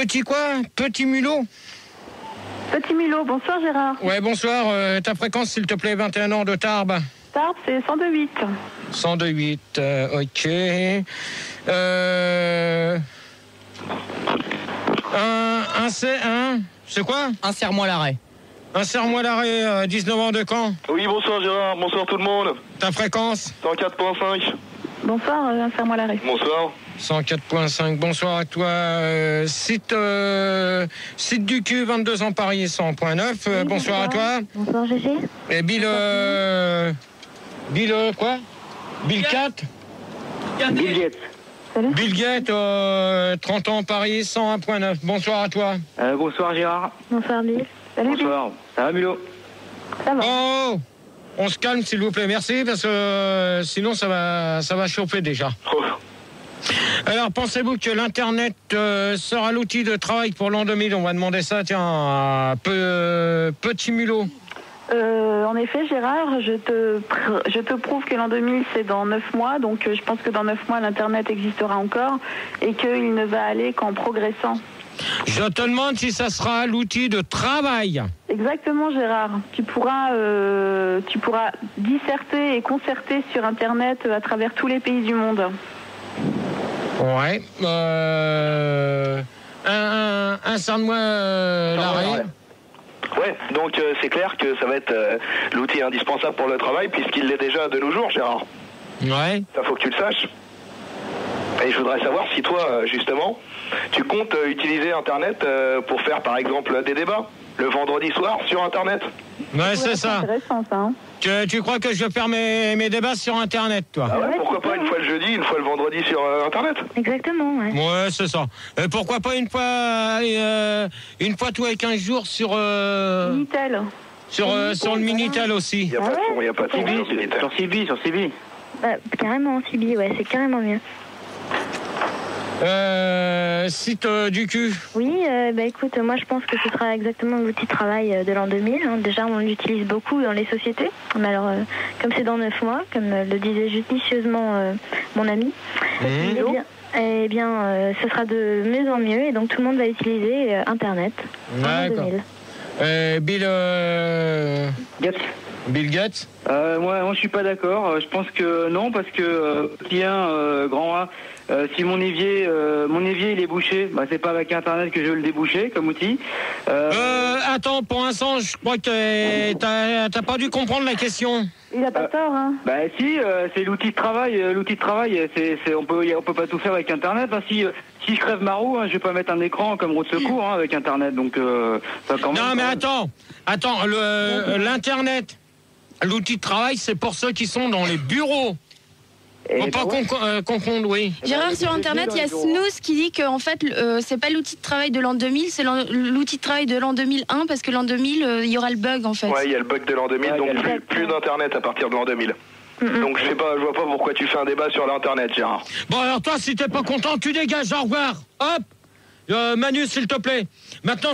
Petit quoi? Petit mulot? Petit Mulot, bonsoir Gérard. Ouais, bonsoir. Ta fréquence, s'il te plaît, 21 ans de Tarbes. Tarbes, c'est 102.8. 102.8, ok. C'est quoi? Insère-moi l'arrêt. Insère-moi l'arrêt, 19 ans de Caen. Oui, bonsoir Gérard, bonsoir tout le monde. Ta fréquence? 104.5. Bonsoir, insère-moi l'arrêt. Bonsoir. 104.5, bonsoir à toi. Site du cul, 22 ans Paris, 100.9. Oui, bonsoir à toi. Bonsoir Gégé. Et Bill quoi? Bill 4? Bill Gates. Salut. Bill Gates, 30 ans Paris, 101.9. Bonsoir à toi. Bonsoir Gérard. Bonsoir Bill. Salut Bill. Bonsoir. Ça va Mulot? Ça va. Oh, on se calme s'il vous plaît, merci, parce que sinon ça va chauffer déjà. Oh. Alors, pensez-vous que l'Internet sera l'outil de travail pour l'an 2000? On va demander ça, tiens, à Petit Mulot. En effet Gérard, je te prouve que l'an 2000 c'est dans 9 mois, donc je pense que dans 9 mois l'Internet existera encore et qu'il ne va aller qu'en progressant. Je te demande si ça sera l'outil de travail. Exactement Gérard, tu pourras disserter et concerter sur Internet à travers tous les pays du monde. Ouais. Insère-moi l'arrêt. Ouais, donc c'est clair que ça va être l'outil indispensable pour le travail puisqu'il l'est déjà de nos jours Gérard. Ouais. Ça faut que tu le saches. Et je voudrais savoir si toi, justement, tu comptes utiliser Internet pour faire par exemple des débats le vendredi soir sur Internet. Ouais, c'est ça. Intéressant ça. Hein. Tu crois que je vais faire mes débats sur Internet, toi? Ah ouais, pourquoi pas une fois le jeudi, une fois le vendredi sur Internet? Exactement, ouais. Ouais, c'est ça. Pourquoi pas une fois tous les 15 jours sur Minitel. sur le Minitel aussi. Il n'y a pas de son, il n'y a pas de son. Sur CB. Bah, carrément, Sibi, ouais, c'est carrément mieux. Site du cul. Oui, écoute, moi je pense que ce sera exactement l'outil de travail de l'an 2000. Hein. Déjà, on l'utilise beaucoup dans les sociétés. Mais alors, comme c'est dans 9 mois, comme le disait judicieusement mon ami, eh bien, ce sera de mieux en mieux et donc tout le monde va utiliser Internet en l'an 2000. Bill Gates. Moi je suis pas d'accord. Je pense que non parce que grand A. Si mon évier il est bouché, bah c'est pas avec Internet que je vais le déboucher comme outil. Attends, pour l'instant, je crois que t'as pas dû comprendre la question. Il a pas tort, hein. Bah si, c'est l'outil de travail. L'outil de travail, on peut pas tout faire avec Internet. Hein. Si je crève ma roue, hein, je vais pas mettre un écran comme roue de secours hein, avec Internet. Donc ça quand même. Non mais attends, l'Internet, l'outil de travail, c'est pour ceux qui sont dans les bureaux. Faut pas confondre, oui. Gérard, sur Internet, il y a Snooze qui dit que en fait, c'est pas l'outil de travail de l'an 2000, c'est l'outil de travail de l'an 2001 parce que l'an 2000, il y aura le bug en fait. Ouais, il y a le bug de l'an 2000, donc plus d'Internet à partir de l'an 2000. Donc je vois pas pourquoi tu fais un débat sur l'Internet, Gérard. Bon alors toi, si t'es pas content, tu dégages, au revoir. Hop, Manu, s'il te plaît. Maintenant,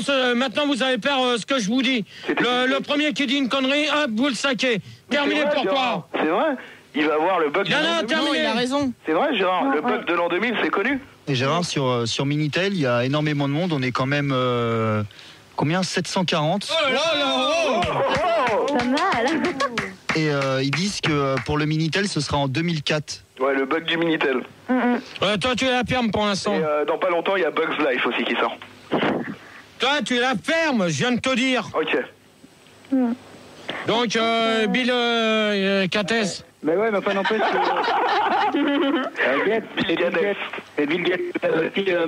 vous allez faire ce que je vous dis. Le premier qui dit une connerie, hop, vous le saquez. Terminé pour toi. C'est vrai. Il va avoir le bug de l'an 2000. Non, il a raison. C'est vrai, Gérard, le bug de l'an 2000, c'est connu. Et Gérard, sur Minitel, il y a énormément de monde. On est quand même, combien? 740. Oh là là. Pas mal. Et ils disent que pour le Minitel, ce sera en 2004. Ouais, le bug du Minitel. Toi, tu es la ferme pour l'instant. Et dans pas longtemps, il y a Bugs Life aussi qui sort. Toi, tu es la ferme, je viens de te dire. Ok. Donc, Bill Cates. Mais ouais, mais pas n'empêche que... C'est Bill Gates.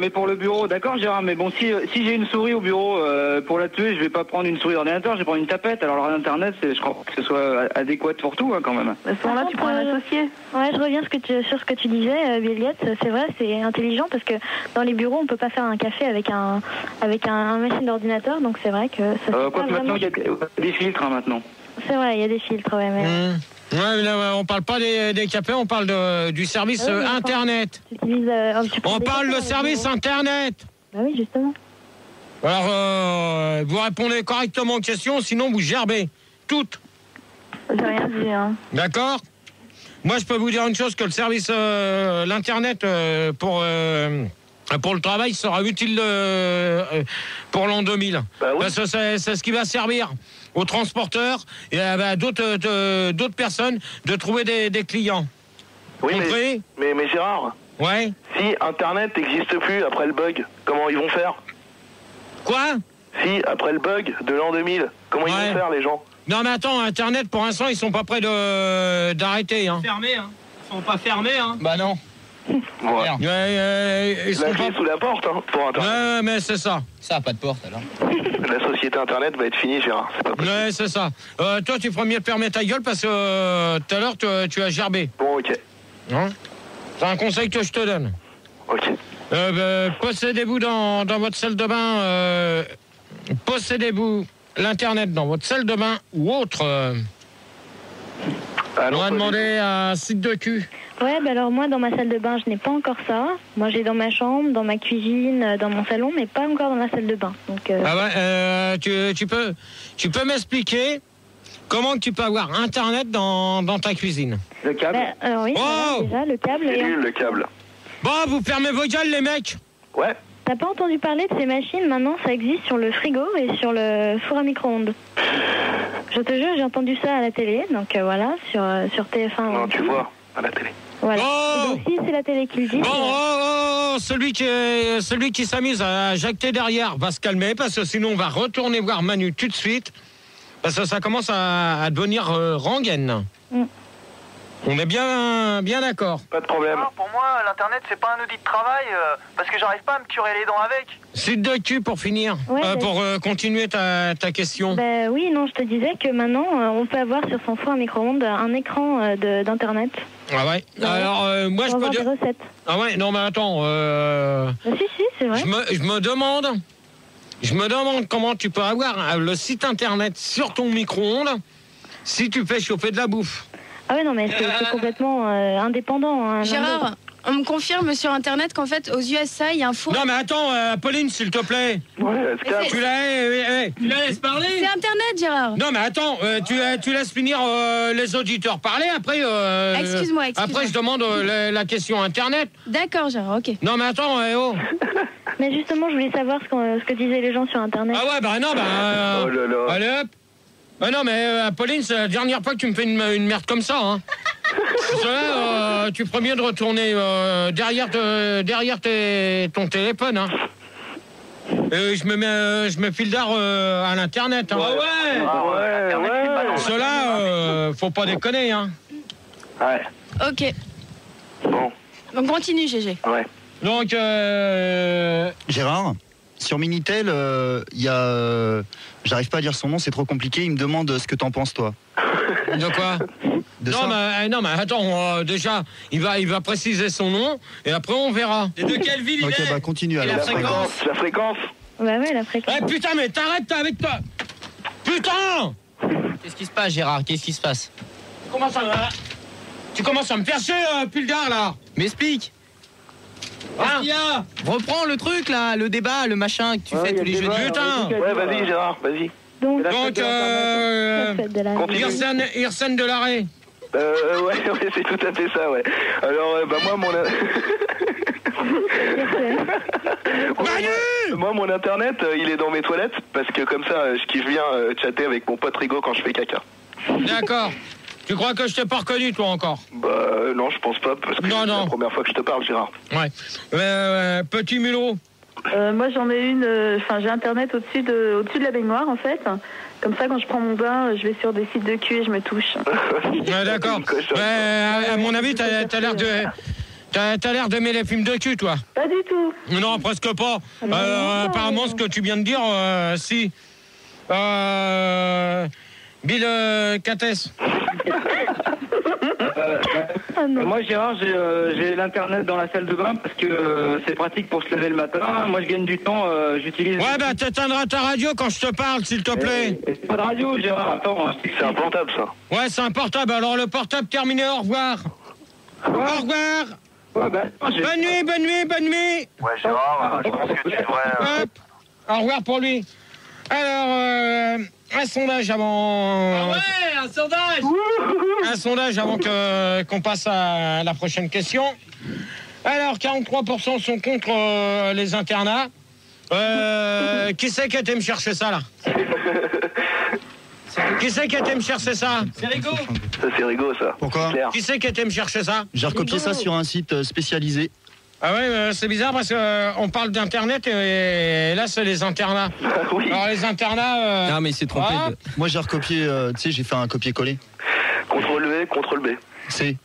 Mais pour le bureau, d'accord Gérard, mais bon, si j'ai une souris au bureau, pour la tuer, je vais pas prendre une souris d'ordinateur, je vais prendre une tapette. Alors l'Internet, je crois que ce soit adéquat pour tout, hein, quand même. À ce moment-là, tu prends un associé. Ouais, je reviens sur ce que tu disais, Bill Gates. C'est vrai, c'est intelligent parce que dans les bureaux, on peut pas faire un café avec un machine d'ordinateur, donc c'est vrai que ça quoi que maintenant, il y a des filtres, hein, maintenant. C'est vrai, il y a des filtres, ouais, mais... Ouais, mais là, on parle pas des cafés, on parle du service Internet. On parle de service Internet. Bah oui, justement. Alors, vous répondez correctement aux questions, sinon vous gerbez. Toutes. J'ai rien dit, hein. D'accord? Moi, je peux vous dire une chose, que le service, l'Internet, pour pour le travail sera utile pour l'an 2000. Bah oui. Parce que c'est ce qui va servir aux transporteurs et à d'autres personnes de trouver des clients. Oui, Compris ? mais Gérard, Ouais. si Internet n'existe plus après le bug, comment ils vont faire? Quoi ? Si, après le bug de l'an 2000, comment ils vont faire, les gens? Non, mais attends, Internet, pour l'instant, ils sont pas prêts d'arrêter. Hein. Fermés, hein. Ils sont pas fermés, hein. Bah non. Ouais. Ils sont La clé pas... sous la porte, hein, pour Internet. Ouais, mais c'est ça. Ça a pas de porte alors. La société Internet va être finie, Gérard. C'est pas possible. Ouais, c'est ça. Toi, tu ferais mieux de fermer ta gueule parce que tout à l'heure, tu as gerbé. Bon, ok. Hein ? C'est un conseil que je te donne. Ok. Possédez-vous dans votre salle de bain, possédez-vous l'Internet dans votre salle de bain ou autre. On va demander à site de cul. Ouais, bah alors moi, dans ma salle de bain, je n'ai pas encore ça. Moi, j'ai dans ma chambre, dans ma cuisine, dans mon salon, mais pas encore dans la salle de bain. Donc, Ah ouais, tu peux m'expliquer comment tu peux avoir Internet dans ta cuisine? Le câble. bah, alors oui, voilà, déjà, le câble. C'est Et nul, le câble. Bon, vous fermez vos gueules, les mecs. Ouais. t'as pas entendu parler de ces machines? Maintenant, ça existe sur le frigo et sur le four à micro-ondes. Je te jure, j'ai entendu ça à la télé. Donc voilà, sur TF1. Non, tu vois, à la télé. Voilà. Oh Donc si c'est la télé qui le dit. Celui qui s'amuse à jacter derrière va se calmer parce que sinon on va retourner voir Manu tout de suite parce que ça commence à devenir rengaine. On est bien d'accord. Pas de problème. Non, pour moi, l'Internet, c'est pas un outil de travail parce que j'arrive pas à me curer les dents avec. Site de cul pour finir, Ouais, pour continuer ta question. Bah oui, non, je te disais que maintenant, on peut avoir sur son four à micro-ondes un écran d'Internet. Ah ouais. Alors moi je pour peux avoir dire. des recettes. Ah ouais. Non mais attends. Bah, si, c'est vrai. Je me demande comment tu peux avoir le site internet sur ton micro-ondes si tu fais chauffer de la bouffe. Ah ouais, non, mais c'est complètement indépendant. Hein, Gérard, on me confirme sur Internet qu'en fait, aux USA, il y a un four... Non mais attends, Pauline, s'il te plaît. Ouais, Mais Tu la laisses parler. C'est Internet, Gérard. Non mais attends, tu laisses finir les auditeurs parler, après... Excuse-moi. Après je demande la question internet. D'accord, Gérard, ok. Non mais attends, Mais justement, je voulais savoir ce que disaient les gens sur Internet. Ah ouais, bah non, Oh là là. allez hop. Ah non mais Pauline, c'est la dernière fois que tu me fais une merde comme ça, hein. Parce que là, tu ferais mieux de retourner derrière ton téléphone, hein. Je me file d'art à l'internet, hein. Ouais. Cela, faut pas déconner, hein. Ouais. Ok. Bon. Donc continue, GG. Ouais. Donc, Gérard, sur Minitel, il y a... J'arrive pas à dire son nom, c'est trop compliqué. Il me demande ce que t'en penses, toi. de quoi? Non mais attends, déjà, il va préciser son nom et après on verra. Et de quelle ville Ok, bah continue alors. La fréquence. Bah ouais, la fréquence. Eh putain, mais t'arrêtes avec toi. Putain! Qu'est-ce qui se passe, Gérard? Qu'est-ce qui se passe? Tu commences à me faire chier, Pulgar, là. M'explique. Hein? Qu'est-ce qu'il y a? Reprends le truc, là, le débat, le machin que tu fais tous les jeudis. Putain. Ouais, vas-y, Gérard, vas-y. Donc, La Donc, la fête de la Continue. Irsen de l'arrêt. Ouais, c'est tout à fait ça, ouais. Alors, bah moi, mon internet, il est dans mes toilettes, parce que comme ça, je kiffe bien chatter avec mon pote Rigo quand je fais caca. D'accord. Tu crois que je t'ai pas reconnu, toi, encore? Bah, non, je pense pas, parce que Non, c'est non. la première fois que je te parle, Gérard. Ouais. Petit mulot. Moi j'en ai une, j'ai internet au-dessus de la baignoire en fait. Comme ça quand je prends mon bain, je vais sur des sites de cul et je me touche. Ouais, d'accord. À mon avis, t'as l'air d'aimer les films de cul, toi. Pas du tout. Non, presque pas. Apparemment, ce que tu viens de dire, si. Bill Cates. Moi, Gérard, j'ai l'internet dans la salle de bain parce que c'est pratique pour se lever le matin. Moi, je gagne du temps, j'utilise... Ouais, bah t'éteindras ta radio quand je te parle, s'il te plaît. C'est pas de radio, Gérard, attends. C'est un portable, ça. Ouais, c'est un portable. Alors, le portable terminé, au revoir. Au revoir. Ouais, bah, Bonne nuit. Ouais, Gérard, je pense que tu devrais... Hop. Au revoir pour lui. Alors, un sondage avant... un sondage. Un sondage avant qu'on passe à la prochaine question. Alors, 43% sont contre les internats. Qui c'est qui a été me chercher ça, là? Qui c'est qui a été me chercher ça? C'est Rigaud. Ça, c'est Rigaud, ça. Pourquoi? Qui c'est qui a été me chercher ça? J'ai recopié ça sur un site spécialisé. Ah ouais, c'est bizarre parce qu'on parle d'internet et là c'est les internats. Oui. Alors les internats. Non mais il s'est trompé. Moi j'ai recopié, tu sais, j'ai fait un copier-coller. Contrôle V, contrôle B. C.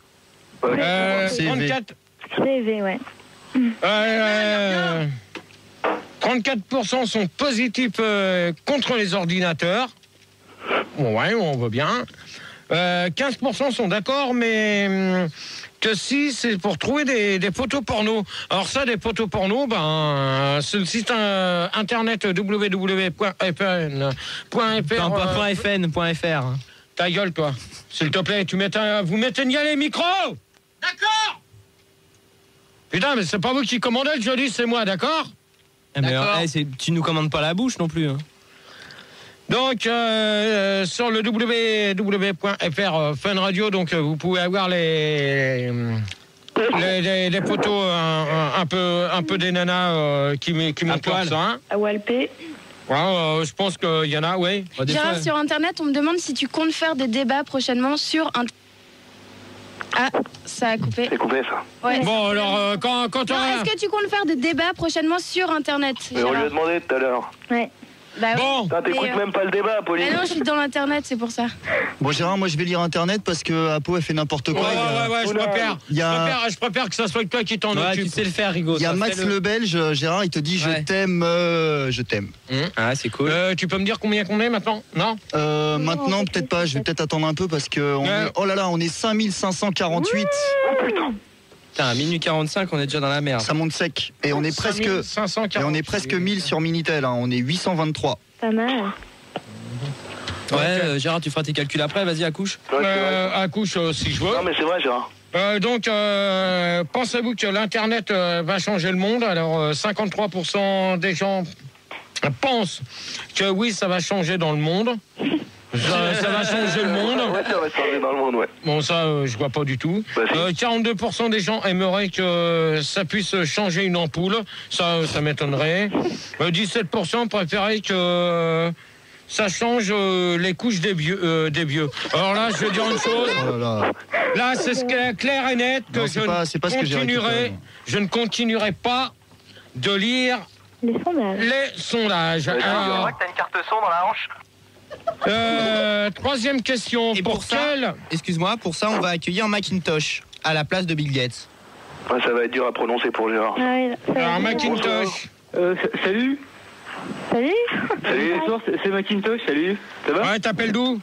Ouais. 34. CV, ouais. 34% sont positifs contre les ordinateurs. Bon, ouais, on veut bien. 15% sont d'accord, mais que si c'est pour trouver des photos porno. Alors ça, des photos porno, c'est le site internet www.fn.fr. Ta gueule, toi. S'il te plaît, vous m'éteignez les micros. D'accord. Putain, mais c'est pas vous qui commandez le jeudi, c'est moi, d'accord? Tu nous commandes pas la bouche non plus. Hein. Donc, sur le www.fr Fun Radio, donc vous pouvez avoir les photos un peu des nanas qui montent leur sein. À Walpé. Ouais, je pense qu'il y en a, oui. Gérard, sur Internet, on me demande si tu comptes faire des débats prochainement sur un... Ah, ça a coupé. C'est coupé, ça. Ouais. Bon, alors, quand est-ce que tu comptes faire des débats prochainement sur Internet? Mais on lui a demandé tout à l'heure. Ouais. Bah, bon. oui. T'écoutes même pas le débat, Pauline. Mais non, je suis dans l'Internet, c'est pour ça. Bon, Gérard, moi je vais lire Internet parce que Apo elle fait n'importe quoi. Ouais, je préfère. Je préfère que ça soit toi qui t'en occupe. Tu sais le faire, Rigaud. Il y a Max le Belge, Gérard, il te dit je t'aime. Ah, c'est cool. Tu peux me dire combien qu'on est maintenant? Non. Maintenant, peut-être pas. Je vais peut-être attendre un peu parce que oh là là, on est 5548. Oh putain. Putain, à minuit 45, on est déjà dans la merde. Ça monte sec. Et on est presque 1000 sur Minitel. Hein. On est 823. Pas mal. Ouais, Gérard, tu feras tes calculs après. Vas-y, accouche. Accouche si je veux. Non, mais c'est vrai, Gérard. Donc, pensez-vous que l'Internet va changer le monde? Alors, 53% des gens pensent que oui, ça va changer dans le monde. Ça va changer le monde. Ouais, ça va changer dans le monde, ouais. Bon, ça, je vois pas du tout. 42% des gens aimeraient que ça puisse changer une ampoule. Ça m'étonnerait. 17% préféraient que ça change les couches des vieux. Alors là, je vais dire une chose. Là, c'est ce qui est clair et net que je ne continuerai pas de lire les sondages. Tu vois que t'as une carte son dans la hanche. Troisième question. Et pour ça, excuse-moi, pour ça, on va accueillir Macintosh à la place de Bill Gates. Ouais, ça va être dur à prononcer pour Gérard. Alors, Macintosh. Salut. Salut. Bonsoir, c'est Macintosh, salut. Ça va? Ouais, t'appelles d'où?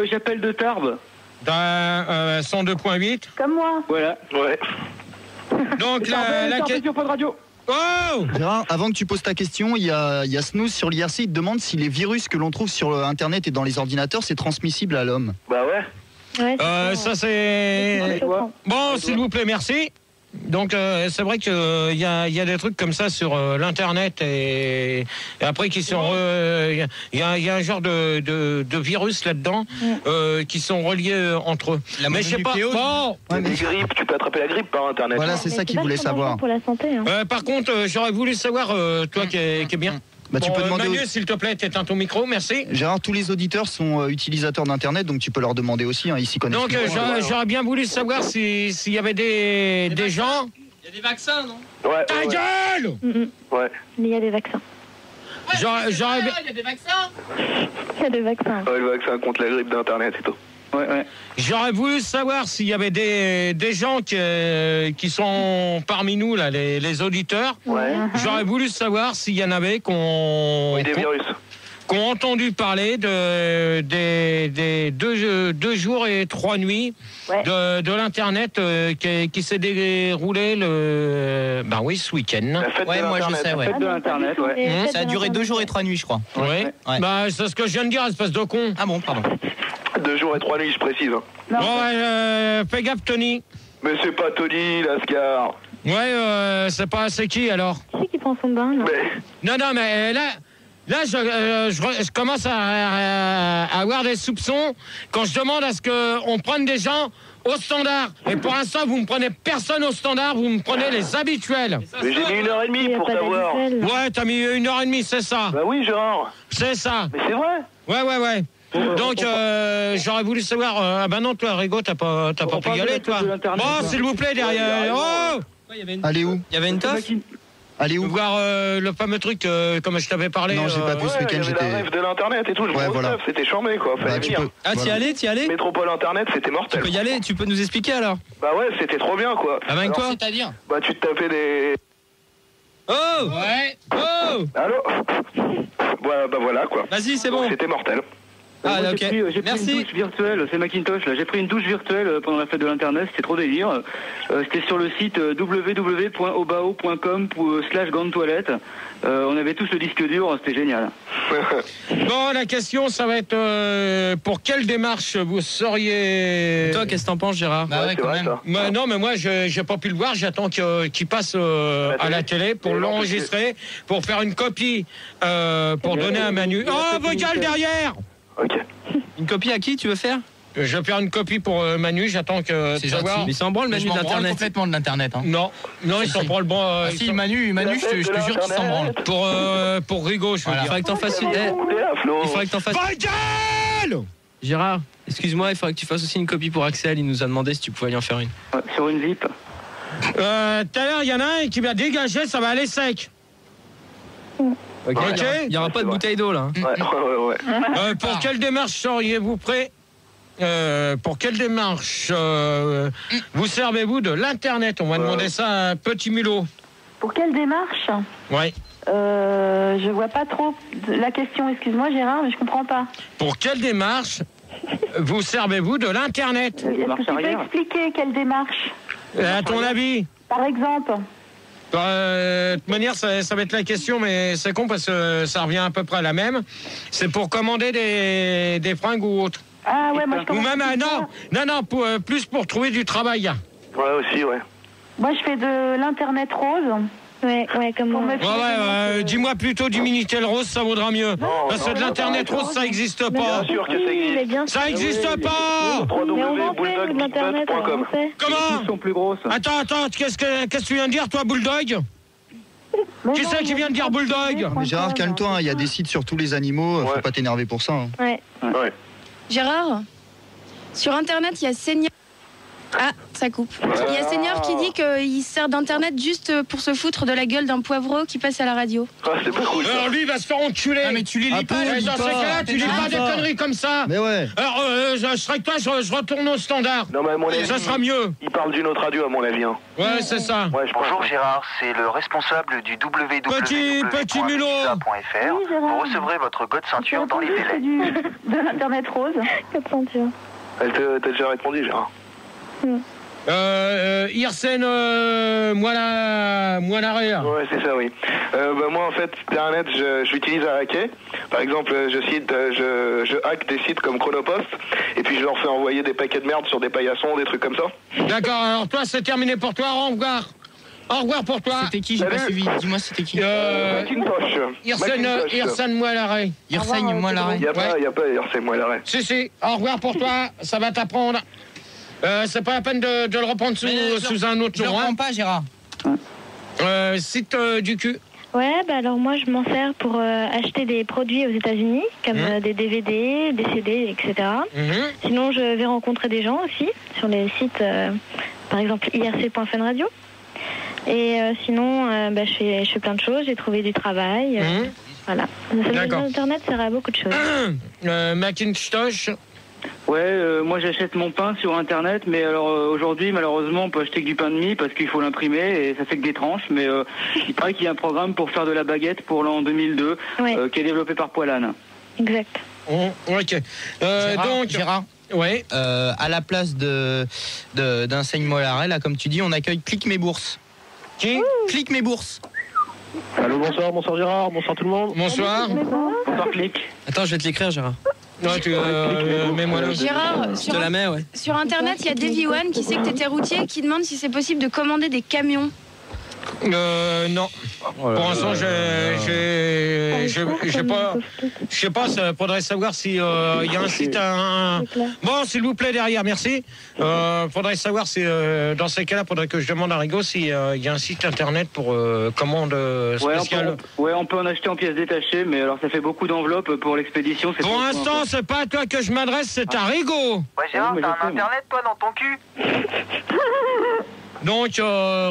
J'appelle de Tarbes. 102.8. Comme moi. Voilà. Ouais. Donc, la question. Pas de radio. Oh! Gérard, avant que tu poses ta question, il y a Snooze sur l'IRC, il te demande si les virus que l'on trouve sur Internet et dans les ordinateurs, c'est transmissible à l'homme. Bah ouais. Ça c'est... Bon, s'il vous plaît, merci. Donc c'est vrai qu'il y a des trucs comme ça sur l'internet et après qui sont il y a un genre de virus là-dedans qui sont reliés entre eux. Mais je sais pas. Bon, Des grippes, tu peux attraper la grippe par internet. Voilà, c'est ça qu'il voulait savoir. Pour la santé. Hein. par contre, j'aurais voulu savoir toi qui est bien. Bah, tu peux demander Manu, s'il te plaît, t'éteins ton micro, merci. Gérard, tous les auditeurs sont utilisateurs d'Internet, donc tu peux leur demander aussi, ils s'y connaissent. Donc j'aurais bien voulu savoir s'il y avait des gens... Il y a des vaccins, non? Ouais. Ta gueule! Ouais. Il y a des vaccins. Il y a des vaccins. Il y a des vaccins. Ouais, le vaccin contre la grippe d'internet et tout. Ouais. J'aurais voulu savoir s'il y avait des gens qui sont parmi nous, là, les auditeurs. Ouais. J'aurais voulu savoir s'il y en avait qui ont entendu parler des 2 jours et 3 nuits de l'Internet qui s'est déroulé ce week-end. Moi je sais, Fête de l'Internet, ouais. Ça a duré 2 jours et 3 nuits, je crois. Ouais. C'est ce que je viens de dire, espèce de con. Ah bon, pardon. 2 jours et 3 nuits, je précise. Fais gaffe, Tony. Mais c'est pas Tony, Lascar. C'est qui alors? Qui prend son bain là? Non, mais là, je commence à avoir des soupçons quand je demande à ce qu'on prenne des gens au standard. Et pour l'instant, vous me prenez personne au standard, vous me prenez les habituels. Mais j'ai mis 1h30 pour savoir. Ouais, t'as mis 1h30, c'est ça. Bah oui, Gérard. C'est ça. Mais c'est vrai. Ouais. Donc, j'aurais voulu savoir... ah bah non, toi, Rigaud, t'as pas pu y aller, toi. Oh, s'il vous plaît, derrière. Oh, Allez où? Il y avait une teuf. Allez où? voir le fameux truc, comme je t'avais parlé. Non, j'ai pas vu ce week-end, il y avait j'étais... la rêve de l'internet et tout, le gros stuff, c'était charmé quoi, fallait venir. Ah, t'y allais? Métropole internet, c'était mortel. Tu peux y aller, tu peux nous expliquer alors? Bah ouais, c'était trop bien quoi. Ah, avec quoi? C'est-à-dire? Bah tu te tapais des... Oh! Ouais. Oh! Allô? Bah voilà quoi. Vas-y, c'est bon. C'était mortel. Ah, moi, ok. j'ai pris Merci. une douche virtuelle, c'est Macintosh là. J'ai pris une douche virtuelle pendant la fête de l'internet, c'était trop délire. C'était sur le site www.obao.com/grande-toilette. On avait tous le disque dur, c'était génial. Bon, la question, ça va être pour quelle démarche vous seriez... Toi, qu'est-ce que t'en penses, Gérard? Bah ouais, quand même. Non, mais moi, j'ai pas pu le voir. J'attends qu'il passe à la télé pour l'enregistrer, pour faire une copie, pour donner à Manu. Oh, vos gueules derrière! Ok. Une copie à qui tu veux faire? Je vais faire une copie pour Manu. J'attends que... C'est gentil. Mais c'est en branle, Manu, d'Internet. Complètement de l'Internet. Hein. Non, il s'en prend le bon... Si, Manu, je te jure qu'il s'en branle. Pour Rigaud, je veux dire. Il faudrait que t'en fasses une... Il faudrait que t'en fasses... Gérard, excuse-moi, il faudrait que tu fasses aussi une copie pour Axel. Il nous a demandé si tu pouvais lui en faire une. Ouais, sur une zip. Tout à l'heure, il y en a un qui va dégager, ça va aller sec. Ok. Il n'y aura pas de bouteille d'eau là. Ouais. Pour quelle démarche seriez-vous prêt pour quelle démarche vous servez-vous de l'Internet? On va demander ça à Petit Mulot. Pour quelle démarche? Oui. Je vois pas trop la question, excuse-moi Gérard, mais je comprends pas. Pour quelle démarche vous servez-vous de l'Internet? Est-ce que tu peux expliquer quelle démarche? À ton avis? Par exemple? De toute manière, ça va être la question, mais c'est con parce que ça revient à peu près à la même. C'est pour commander des fringues ou autres. Ah ouais, moi je Ou même, non, plus pour trouver du travail. Ouais, aussi, ouais. Moi je fais de l'Internet rose. Ouais, comme moi. Dis-moi plutôt du Minitel rose, ça vaudra mieux. Parce que de l'Internet rose, ça n'existe pas. Bien sûr que ça existe. Ça n'existe pas. www.bulldog.com. Comment? Ils sont plus grosses. Attends, qu'est-ce que tu viens de dire, toi, Bulldog? Qui c'est qui vient de dire Bulldog? Mais Gérard, calme-toi, hein, il y a des sites sur tous les animaux, faut pas t'énerver pour ça. Hein. Ouais. Gérard, sur Internet, il y a Seigneur. Ah, ça coupe. Il y a Seigneur qui dit qu'il sert d'Internet juste pour se foutre de la gueule d'un poivreau qui passe à la radio. Ah, c'est pas cool. Alors lui, il va se faire enculer. Ah, mais tu les lis pas, Dans ces cas-là, tu lis pas des conneries comme ça. Mais ouais. Alors, je serais que toi, je retourne au standard. Non, mais à mon avis, Ça sera mieux. il parle d'une autre radio, à mon avis. Hein. Ouais, c'est ça. Ouais, je pense. Bonjour Gérard, c'est le responsable du Petit mulot. www.visa.fr. Oui, Gérard. Vous recevrez votre code ceinture dans les délais. De l'Internet rose. Code ceinture. Elle t'a déjà répondu, Gérard. Irsen Moilaria. Ouais, c'est ça, oui. Moi, en fait, Internet, je l'utilise à hacker. Par exemple, je hack des sites comme Chronopost, et puis je leur fais envoyer des paquets de merde sur des paillassons, des trucs comme ça. D'accord, alors toi, c'est terminé pour toi. Au revoir. Au revoir pour toi. C'était qui? J'ai pas suivi. Dis-moi, c'était qui? Macintosh. Irsen Moilaria. Irsen Moilaria. Il y a pas Irsen Moilaria. Si. Au revoir pour toi. Ça va t'apprendre. C'est pas la peine de le reprendre sous un autre Je nom. ne reprends pas, Gérard. Site du cul. Ouais, alors moi je m'en sers pour acheter des produits aux États-Unis, comme des DVD, des CD, etc. Sinon, je vais rencontrer des gens aussi sur les sites, par exemple irc.funradio. Et sinon, je fais plein de choses. J'ai trouvé du travail. Voilà. Internet sert à beaucoup de choses. Macintosh. Ouais, moi j'achète mon pain sur Internet, mais alors aujourd'hui malheureusement on peut acheter que du pain de mie parce qu'il faut l'imprimer et ça fait que des tranches, mais il paraît qu'il y a un programme pour faire de la baguette pour l'an 2002 qui est développé par Poilane. Exact. Ok. Gérard. Ouais. À la place d'un Seigne Moilaret, là, comme tu dis, on accueille Clique mes bourses. Qui? Clique mes bourses. Allô, bonsoir Gérard, bonsoir tout le monde. Bonsoir. Bonsoir Clique. Attends, je vais te l'écrire, Gérard. Ouais, mets-moi là. Gérard, Je te la mets, ouais. sur Internet, il y a Davy One qui sait que tu étais routier qui demande si c'est possible de commander des camions. Non. Pour l'instant, je sais pas, ça faudrait savoir si il y a un site. Bon, s'il vous plaît, derrière, merci. Faudrait savoir si, dans ces cas-là, faudrait que je demande à Rigaud s'il y a un site internet pour commande spéciale. On peut en acheter en pièces détachées, mais alors ça fait beaucoup d'enveloppes pour l'expédition. Pour l'instant, c'est pas à toi que je m'adresse, c'est à Rigaud. Ouais, Gérard, t'as un internet, toi, dans ton cul? Donc,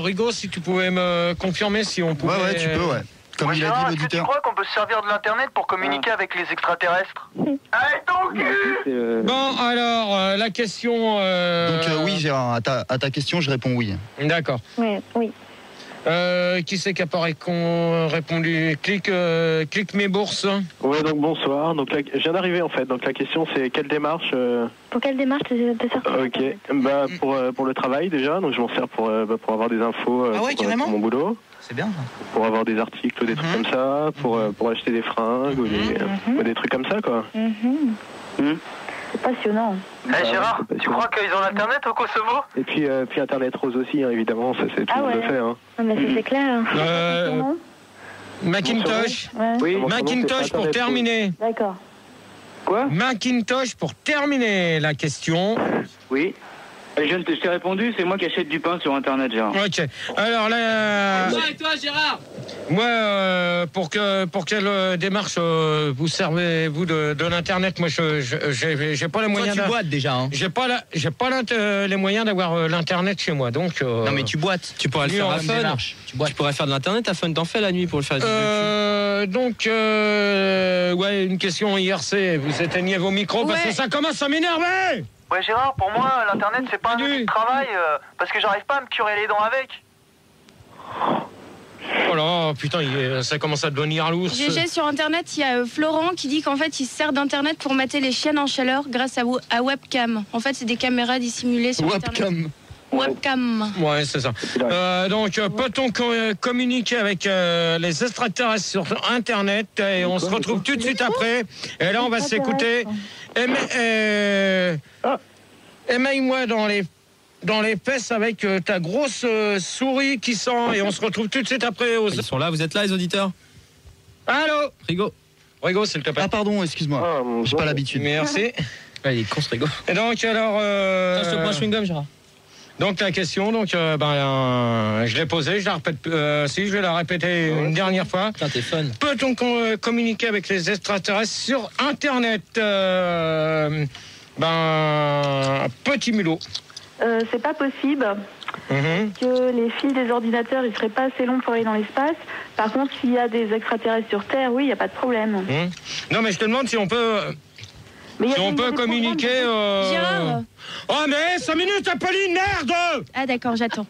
Rigaud, si tu pouvais me confirmer si on pouvait... Ouais, tu peux, ouais. Comme il a dit Tu l'auditeur. crois qu'on peut se servir de l'internet pour communiquer avec les extraterrestres? Allez, ton cul! Bon, alors, la question... Donc oui, Gérard, à ta question, je réponds oui. D'accord. Oui. Qui c'est qui a pas répondu? Clique mes bourses. Ouais, donc bonsoir. Donc là, je viens d'arriver en fait. Donc la question c'est quelle démarche Pour quelle démarche te sers? Ok. Bah pour le travail déjà. Donc je m'en sers pour avoir des infos pour mon boulot. C'est bien. Pour avoir des articles, des trucs comme ça, pour acheter des fringues ou des trucs comme ça quoi. C'est passionnant. Gérard, tu crois qu'ils ont l'internet au Kosovo? Et puis internet rose aussi hein, évidemment, ça c'est tout le monde le fait. Hein. Ah mais c'est clair. Macintosh. Oui. Macintosh pour terminer. D'accord. Quoi? Macintosh pour terminer la question. Oui. Je t'ai répondu, c'est moi qui achète du pain sur internet, Gérard. Ok. Alors là. Et toi, Gérard? Moi, pour quelle démarche vous servez-vous de l'internet? Moi, j'ai pas les moyens. Toi, tu boites déjà. Hein. J'ai pas les moyens d'avoir l'internet chez moi, donc. Non, mais tu boites. Tu pourrais le faire à Fun. Tu pourrais faire de l'internet à Fun. T'en fais la nuit pour le faire. Donc, ouais, une question IRC. Vous éteignez vos micros parce que ça commence à m'énerver. Ouais, Gérard, pour moi, l'internet, c'est pas un outil de travail parce que j'arrive pas à me curer les dents avec. Oh là, putain, ça commence à devenir lourd. GG, sur internet, il y a Florent qui dit qu'en fait, il se sert d'internet pour mater les chiennes en chaleur grâce à webcam. En fait, c'est des caméras dissimulées sur internet. Webcam. Ouais, c'est ça. Donc, peut-on communiquer avec les extraterrestres sur Internet? Et on se retrouve tout de suite après. Et là, on va s'écouter. Émaille-moi dans les fesses avec ta grosse souris qui sent. Et on se retrouve tout de suite après. Ils sont là, vous êtes là, les auditeurs? Allô? Rigaud, s'il te plaît. Ah, pardon, excuse-moi. J'ai pas l'habitude. Merci. Il est con, ce Rigaud. Et donc, alors. Je te prends un chewing-gum, Gérard. Donc la question, je l'ai posée, je la répète, je vais la répéter une dernière fois. Putain, t'es fun. Peut-on communiquer avec les extraterrestres sur Internet? Petit mulot. C'est pas possible. Que les fils des ordinateurs, ils seraient pas assez longs pour aller dans l'espace. Par contre, s'il y a des extraterrestres sur Terre, oui, il n'y a pas de problème. Non, mais je te demande si on peut. Si on peut communiquer. Gérard. Oh, mais 5 minutes, Apolline, merde! Ah, d'accord, j'attends.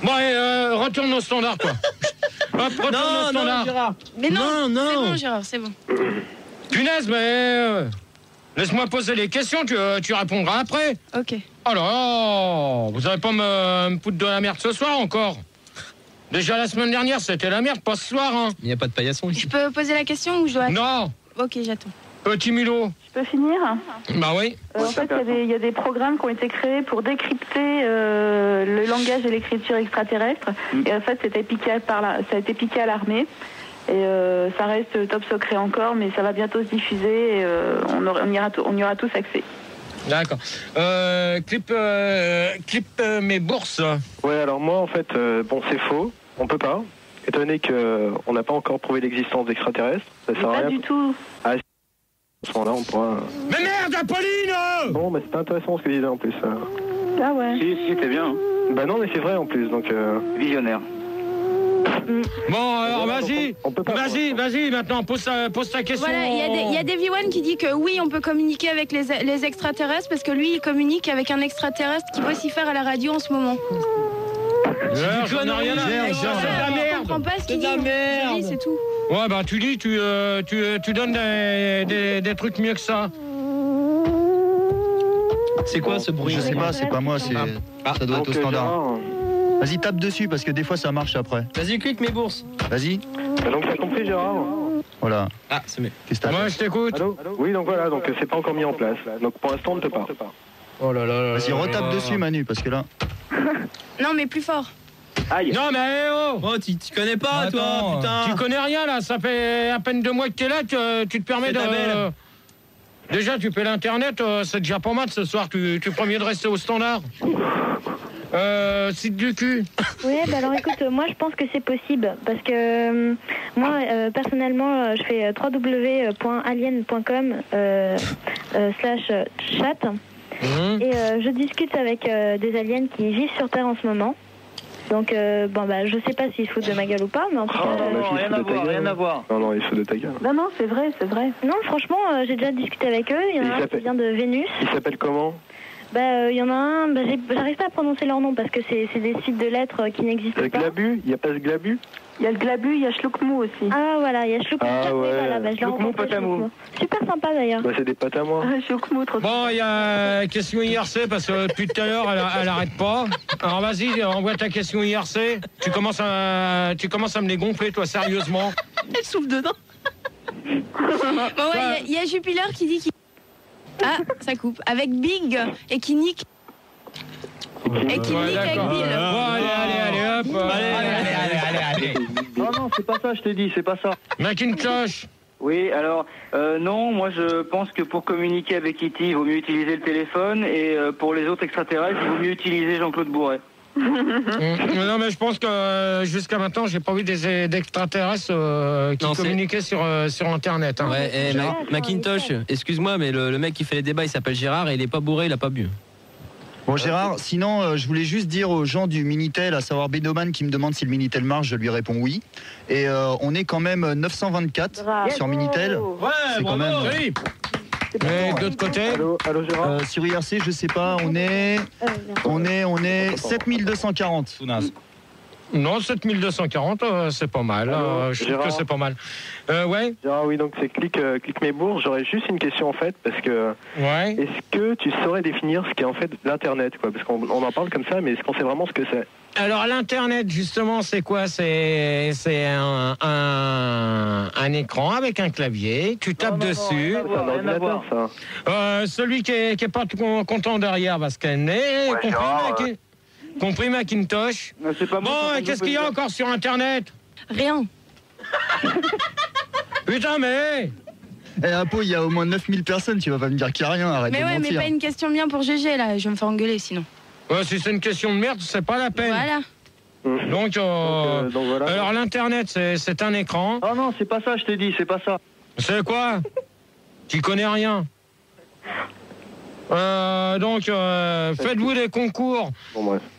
Bon, retourne au standard, quoi. Hop, retourne au standard. Non, Gérard. Mais non, c'est bon, Gérard, c'est bon. Punaise, mais. Laisse-moi poser les questions, tu répondras après. Ok. Oh là, vous allez pas me foutre de la merde ce soir encore? Déjà la semaine dernière, c'était la merde, pas ce soir, hein. Il n'y a pas de paillasson ici. Je peux poser la question ou je dois... Non. Ok, j'attends. Petit mulot. Je peux finir? Bah oui. En fait, il y a des programmes qui ont été créés pour décrypter le langage et l'écriture extraterrestre. Et en fait, ça a été piqué à l'armée. Et ça reste top secret encore, mais ça va bientôt se diffuser. Et, on y aura tous accès. D'accord. Clip mes bourses. Ouais, alors moi, en fait, c'est faux. On peut pas. Étant donné qu'on n'a pas encore prouvé l'existence d'extraterrestres, ça sert à rien. Pas du tout. À ce moment-là, on pourra... Mais merde, Apolline! Bon, mais c'est intéressant ce que tu disais en plus. Ah ouais. Si, c'était bien. Bah non, mais c'est vrai en plus, donc... Visionnaire. Bon, alors vas-y, maintenant, pose ta question. Voilà, il y a Davy One qui dit que oui, on peut communiquer avec les extraterrestres parce que lui, il communique avec un extraterrestre qui vocifère à la radio en ce moment. J'en ai rien à dire, c'est de la merde. Je comprends pas ce qu'il dit. C'est tout. Ouais, bah tu dis, tu donnes des trucs mieux que ça. C'est quoi ce bruit? Je sais pas, c'est pas moi, ça doit être au standard. Vas-y, tape dessus parce que des fois ça marche après. Vas-y, clique mes bourses. Vas-y. Donc t'as compris, Gérard? Voilà. Ah, c'est mieux. Qu'est-ce que t'as? Moi, je t'écoute. Allô? Oui, donc voilà, donc c'est pas encore mis en place. Donc pour l'instant, on ne peut pas. Oh là là là. Vas-y, retape dessus, Manu, parce que là. Non, mais plus fort. Aïe. Non mais oh, Oh, tu connais pas, Attends, toi, putain. tu connais rien là, ça fait à peine 2 mois que t'es là, tu te permets C'est de... ta belle. Déjà tu paies l'internet, c'est déjà pas mal ce soir, tu es mieux de rester au standard. Site du cul. Oui, bah alors écoute, moi je pense que c'est possible parce que moi personnellement je fais www.alien.com/chat et je discute avec des aliens qui vivent sur Terre en ce moment. Donc bon bah je sais pas s'ils se foutent de ma gueule ou pas, mais en tout cas rien à voir, rien à voir. Non, il se fout de ta gueule. Non, c'est vrai. non franchement j'ai déjà discuté avec eux. Il y en a un qui vient de Vénus. Il s'appelle comment? Bah il y en a un, bah, j'arrive pas à prononcer leur nom parce que c'est des sites de lettres qui n'existent pas. Glabu? Il n'y a pas ce Glabu? Il y a le Glabu, il y a Schloukmou aussi. Ah voilà, il y a Schloukmou. Ah ouais. Voilà, bah, je l'ai rencontré. Schloukmou. Super sympa d'ailleurs. Bah, c'est des potes à moi. Schloukmou, trop Bon, il y a question IRC parce que depuis tout à l'heure elle arrête pas. Alors vas-y, envoie ta question IRC. Tu commences à me les gonfler toi sérieusement. Elle souffle dedans. Bon ouais, il y a Jupiler qui dit qu'il... Ah, ça coupe. Avec Big et qui nique. Et qui nique avec Bill. Bon, allez, hop. Allez. Non, c'est pas ça, je te dis, c'est pas ça. Macintosh. Oui, alors, non, moi je pense que pour communiquer avec E.T., il vaut mieux utiliser le téléphone, et pour les autres extraterrestres, il vaut mieux utiliser Jean-Claude Bourret. Non mais je pense que jusqu'à maintenant j'ai pas vu d'extraterrestres qui communiquaient sur internet. Hein. Ouais, Macintosh, excuse-moi, mais le mec qui fait les débats, il s'appelle Gérard et il est pas bourré, il a pas bu. Bon Gérard, sinon je voulais juste dire aux gens du Minitel, à savoir Bédoman qui me demande si le Minitel marche, je lui réponds oui. Et on est quand même 924 sur Minitel. Ouais, c'est quand même... Oui. Mais de l'autre côté, Allô Gérard? sur IRC, je sais pas, on est 7240. non 7240, c'est pas mal. Je trouve que c'est pas mal. Ouais. Gérard, oui, donc c'est clique mes bourses. J'aurais juste une question en fait, parce que est-ce que tu saurais définir ce qu'est en fait l'internet, quoi? Parce qu'on en parle comme ça, mais est-ce qu'on sait vraiment ce que c'est? Alors l'internet justement c'est quoi? C'est un écran avec un clavier, tu tapes dessus. C'est un ordinateur ça. Celui qui est pas content derrière va scanner. Compris Macintosh? C'est pas bon, qu'est-ce qu'il y a encore sur internet? Rien. Putain mais Apo, il y a au moins 9000 personnes, tu vas pas me dire qu'il n'y a rien, arrête Mais de ouais, mentir. mais pas une question bien pour GG là, je vais me faire engueuler sinon. Ouais, si c'est une question de merde, c'est pas la peine. Voilà. Donc voilà. Alors l'internet c'est un écran. Oh non, c'est pas ça, je te dis, c'est pas ça. C'est quoi? Tu connais rien. Faites-vous des concours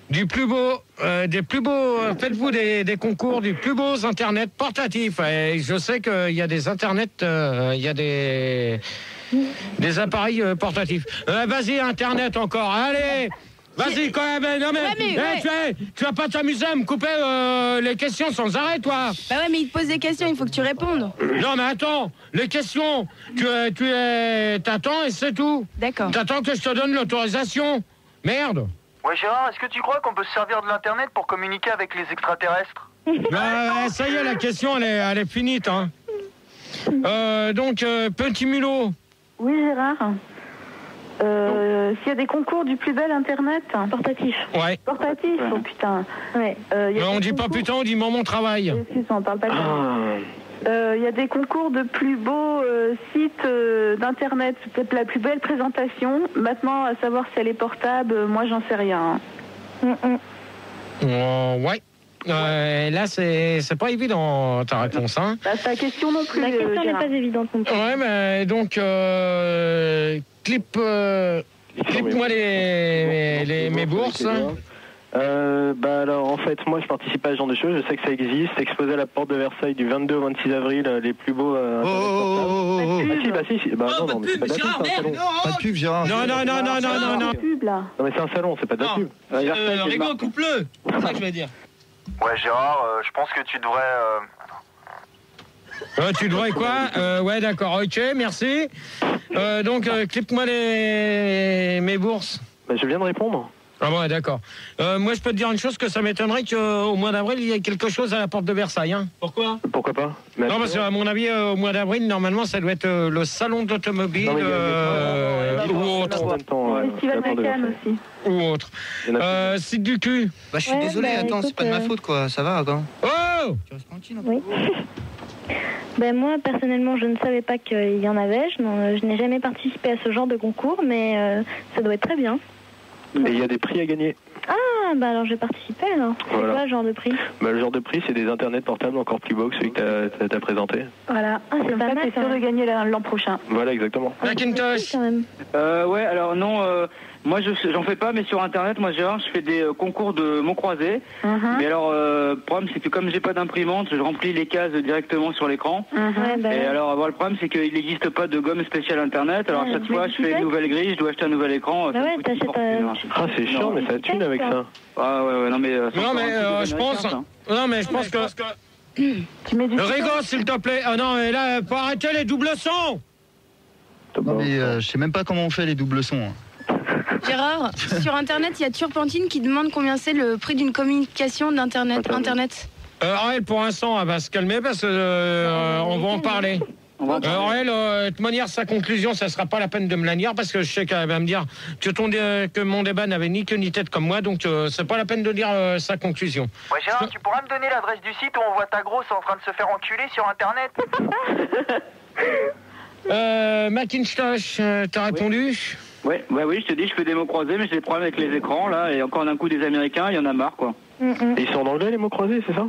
des plus beaux, faites-vous des concours du plus beaux internet portatifs. Et je sais qu'il y a des internets, il y a des appareils portatifs. Vas-y internet encore, allez. Vas-y quand même, non mais, tu vas pas t'amuser à me couper les questions sans arrêt, toi. Bah ouais, mais il te pose des questions, il faut que tu répondes. Non mais attends, les questions, t'attends et c'est tout. D'accord. T'attends que je te donne l'autorisation. Merde. Ouais Gérard, est-ce que tu crois qu'on peut se servir de l'internet pour communiquer avec les extraterrestres? Ça y est, la question elle est finie, hein. Petit mulot. Oui Gérard. S'il y a des concours du plus bel internet Portatif. Ouais. Portatif, oh putain. Ouais. Mais on dit pas putain, on dit mon travail. On parle pas de il y a des concours de plus beaux sites d'internet, peut-être la plus belle présentation. Maintenant, à savoir si elle est portable, moi j'en sais rien. Ouais. Là, c'est pas évident ta réponse, hein. Bah, ta question non plus. La question n'est pas évidente non plus. Ouais, mais donc clip-moi mes bourses. Bah alors en fait moi je participe à ce genre de choses, je sais que ça existe, c'est exposé à la porte de Versailles du 22 au 26 avril, les plus beaux Bah si, bah non, mais c'est pas de la pub, c'est un salon. Pas de pub, Gérard. Non. Pub, là. Non mais c'est un salon, c'est pas de la pub. Rigaud, coupe-le. C'est ça que je vais dire. Ouais Gérard, je pense que tu devrais... Tu devrais quoi? Ouais, d'accord, ok, merci. Clip-moi mes bourses. Bah je viens de répondre. Ah ouais, d'accord. Moi, je peux te dire une chose, que ça m'étonnerait qu'au mois d'avril, il y ait quelque chose à la porte de Versailles. Hein. Pourquoi? Pourquoi pas? Non, parce qu'à mon avis, au mois d'avril, normalement, ça doit être le salon d'automobile ou autre. Festival de Cannes aussi. Ou autre. Site du cul. Bah, je suis désolé, attends, c'est pas de ma faute, quoi. Ça va, quoi. Oh! Tu restes tranquille, oui. Ben moi, personnellement, je ne savais pas qu'il y en avait. Je n'ai jamais participé à ce genre de concours, mais ça doit être très bien. Et il y a des prix à gagner. Ah, bah alors je vais participer alors. C'est quoi le genre de prix? Bah, le genre de prix, c'est des internets portables encore plus beaux que celui que t'as présenté. Voilà. Ah, c'est pas mal. T'es sûr de gagner l'an prochain. Voilà, exactement. Macintosh. Ouais, alors non, moi j'en fais pas, mais sur internet, moi Gérard, je fais des concours de mots croisés. Mais alors, le problème c'est que comme j'ai pas d'imprimante, je remplis les cases directement sur l'écran. Et alors, le problème c'est qu'il n'existe pas de gomme spéciale internet. Alors à chaque fois, je fais une nouvelle grille, je dois acheter un nouvel écran. Bah ouais, t'achètes. Ah, c'est chiant, mais ça thune avec ça. Ah ouais, non mais. Je pense que. Rigo, s'il te plaît. Ah non, mais là, faut arrêter les doubles sons. Non, mais je sais même pas comment on fait les doubles sons. Hein. Gérard, sur Internet, il y a Turpentine qui demande combien c'est le prix d'une communication d'Internet. Aurel, pour l'instant, elle va se calmer parce que on va en parler. Aurel, de toute manière, sa conclusion, ça sera pas la peine de me la dire parce que je sais qu'elle va me dire que mon débat n'avait ni queue ni tête comme moi, donc c'est pas la peine de dire sa conclusion. Ouais, Gérard, tu pourras me donner l'adresse du site où on voit ta grosse en train de se faire enculer sur Internet? Macintosh, t'as répondu? Ouais, oui, je te dis, je fais des mots croisés, mais j'ai des problèmes avec les écrans, là, et encore d'un coup des Américains, il y en a marre, quoi. Et ils sont en anglais, les mots croisés, c'est ça?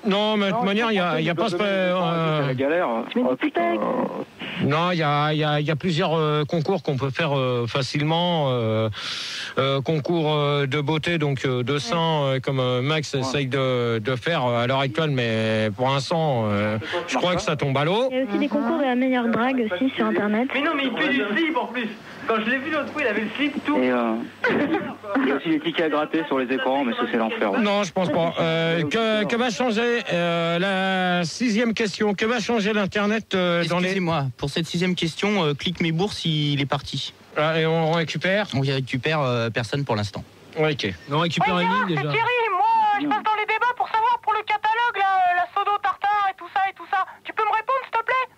Non, mais de toute manière, il y a pas... C'est la galère. Non, il y a plusieurs concours qu'on peut faire facilement. Concours de beauté, donc de seins, comme Max essaye de faire à l'heure actuelle, mais pour l'instant, je crois que ça tombe à l'eau. Il y a aussi des concours de la meilleure drague aussi sur Internet. Mais non, mais il pue du slip en plus. Quand je l'ai vu l'autre fois, il avait le slip tout. Et il y a aussi des tickets à gratter sur les écrans, mais ça c'est l'enfer. Non, je pense pas. Que va changer la 6e question? Que va changer l'Internet dans les... Excusez-moi, pour cette 6e question, Clique mes bourses, il est parti. Et on récupère? On y récupère personne pour l'instant. Ok. On récupère une ligne déjà. C'est Thierry, moi je passe dans les débats pour savoir pour le catalogue, là, la sodo tartare et tout ça. Tu peux me répondre s'il te plaît?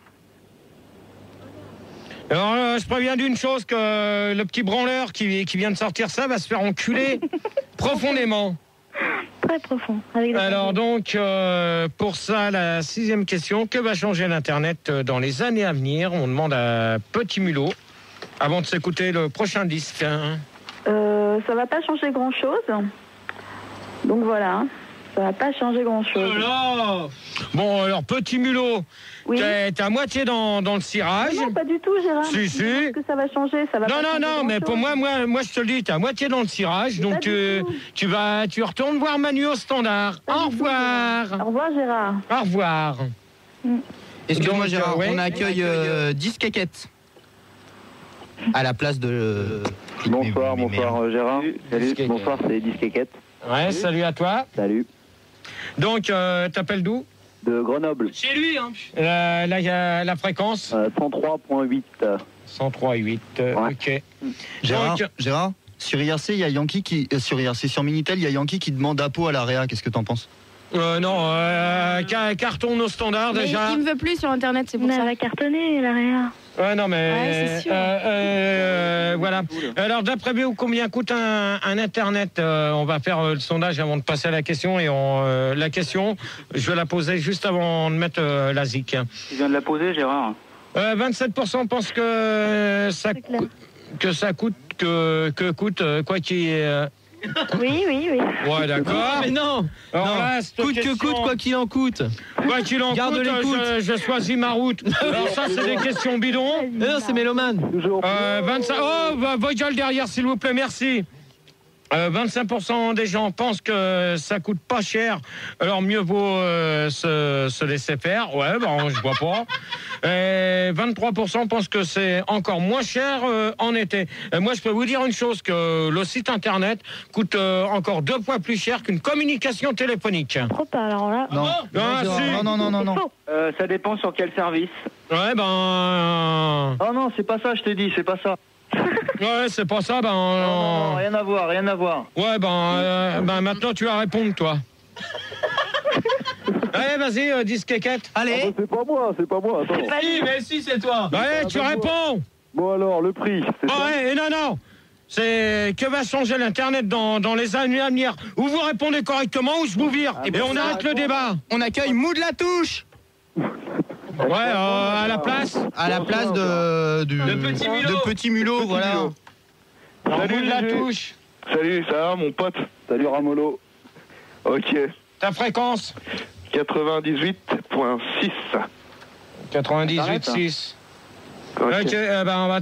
Alors, je préviens d'une chose, que le petit branleur qui vient de sortir ça va se faire enculer profondément. Très profond. Alors donc, pour ça, la 6e question, que va changer l'Internet dans les années à venir? On demande à Petit Mulot, avant de s'écouter le prochain disque. Ça va pas changer grand-chose. Donc voilà, ça va pas changer grand-chose. Bon, alors, Petit Mulot, t'es à moitié dans le cirage. Non, pas du tout, Gérard. Si. Est-ce que ça va changer? Ça va Non, mais pour moi, je te le dis, t'es à moitié dans le cirage, donc tu retournes voir Manu au standard. Au revoir. Au revoir, Gérard. Au revoir. Excuse-moi, Gérard, on accueille 10 caquettes à la place de... Bonsoir Gérard. Salut, bonsoir, c'est 10 caquettes. Ouais, salut à toi. Salut. Donc, t'appelles d'où? De Grenoble. Chez lui, hein. Là, il y a la fréquence 103.8. 103.8, ok. Gérard, sur IRC, il y a Yankee qui... sur IRC, sur Minitel, il y a Yankee qui demande Apo à la réa. Qu'est-ce que t'en penses? Non, carton au standard déjà. Il me veut plus sur Internet, c'est pour ça. Elle va cartonner, la réa. Ouais, non, mais... Ouais, c'est sûr. voilà. Alors, d'après vous, combien coûte un Internet? On va faire le sondage avant de passer à la question. Et la question, je vais la poser juste avant de mettre la ZIC. Tu viens de la poser, Gérard? 27% pensent que ça coûte, quoi qu'il y ait... Oui. Ouais, d'accord. Mais non. Alors non. Là, coûte que coûte, quoi qu'il en coûte. Quoi qu'il en coûte, je choisis ma route. Alors ça, c'est des questions bidons. Non, c'est mélomane. 25... Oh, Voyage derrière, s'il vous plaît, merci. 25% des gens pensent que ça coûte pas cher, alors mieux vaut se laisser faire. Ouais, je vois pas. Et 23% pensent que c'est encore moins cher en été. Et moi, je peux vous dire une chose, que le site internet coûte encore 2 fois plus cher qu'une communication téléphonique. Trop pas, alors là. Non. Non. Ça dépend sur quel service. Ouais, Oh non, c'est pas ça, je t'ai dit, c'est pas ça. Ouais, c'est pas ça, Non, rien à voir, rien à voir. Ouais, maintenant tu vas répondre, toi. Allez, vas-y, 10 quéquettes. Allez. C'est pas moi, attends. Mais si, c'est toi. Allez, tu réponds. Bon alors, le prix, c'est ça. Ouais, non. C'est que va changer l'Internet dans les années à venir. Ou vous répondez correctement ou je vous vire. Et on arrête le débat. On accueille Mou de la Touche. Ouais, à la place. À la place de Petit Mulot, voilà. Salut de la Touche. Salut, ça va mon pote? Salut Ramolo. Ok. Ta fréquence? 98.6. 98.6. Ok,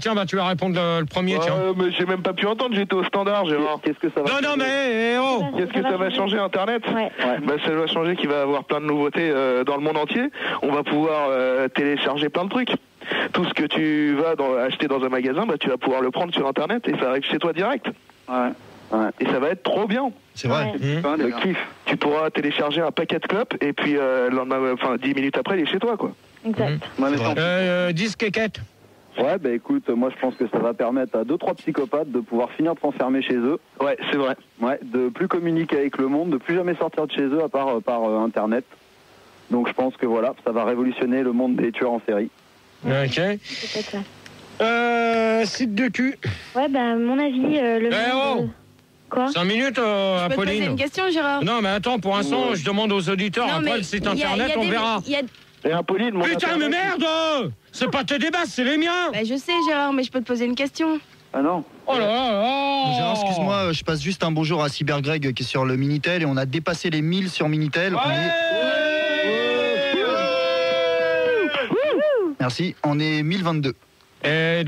tiens, tu vas répondre le premier, tiens. Mais j'ai même pas pu entendre, j'étais au standard, Gérard. Qu'est-ce que ça va Non, mais, Qu'est-ce que ça va changer Internet? Ouais. Ça va changer qu'il va y avoir plein de nouveautés dans le monde entier. On va pouvoir télécharger plein de trucs. Tout ce que tu vas acheter dans un magasin, tu vas pouvoir le prendre sur Internet et ça arrive chez toi direct. Ouais. Et ça va être trop bien. C'est vrai. Le kiff. Tu pourras télécharger un paquet de clopes et puis 10 minutes après, il est chez toi, quoi. Exact. 10 quéquettes. Ouais, écoute, moi je pense que ça va permettre à 2-3 psychopathes de pouvoir finir de s'enfermer chez eux. Ouais, c'est vrai. Ouais, de plus communiquer avec le monde, de plus jamais sortir de chez eux à part par Internet. Donc je pense que voilà, ça va révolutionner le monde des tueurs en série. Ok. C'est peut-être ça. Site de cul. Ouais, mon avis, Quoi? 5 minutes, Je peux te poser Apolline. une question, Gérard? Non, mais attends, pour l'instant, je demande aux auditeurs, Non, après mais le site y a internet, on des- verra. Et Apolline, mon Putain, mais merde! C'est pas tes débats, c'est les miens! Je sais, Gérard, mais je peux te poser une question. Ah non. Oh là là! Gérard, excuse-moi, je passe juste un bonjour à Cybergreg qui est sur le Minitel et on a dépassé les 1000 sur Minitel. Merci, on est 1022. Et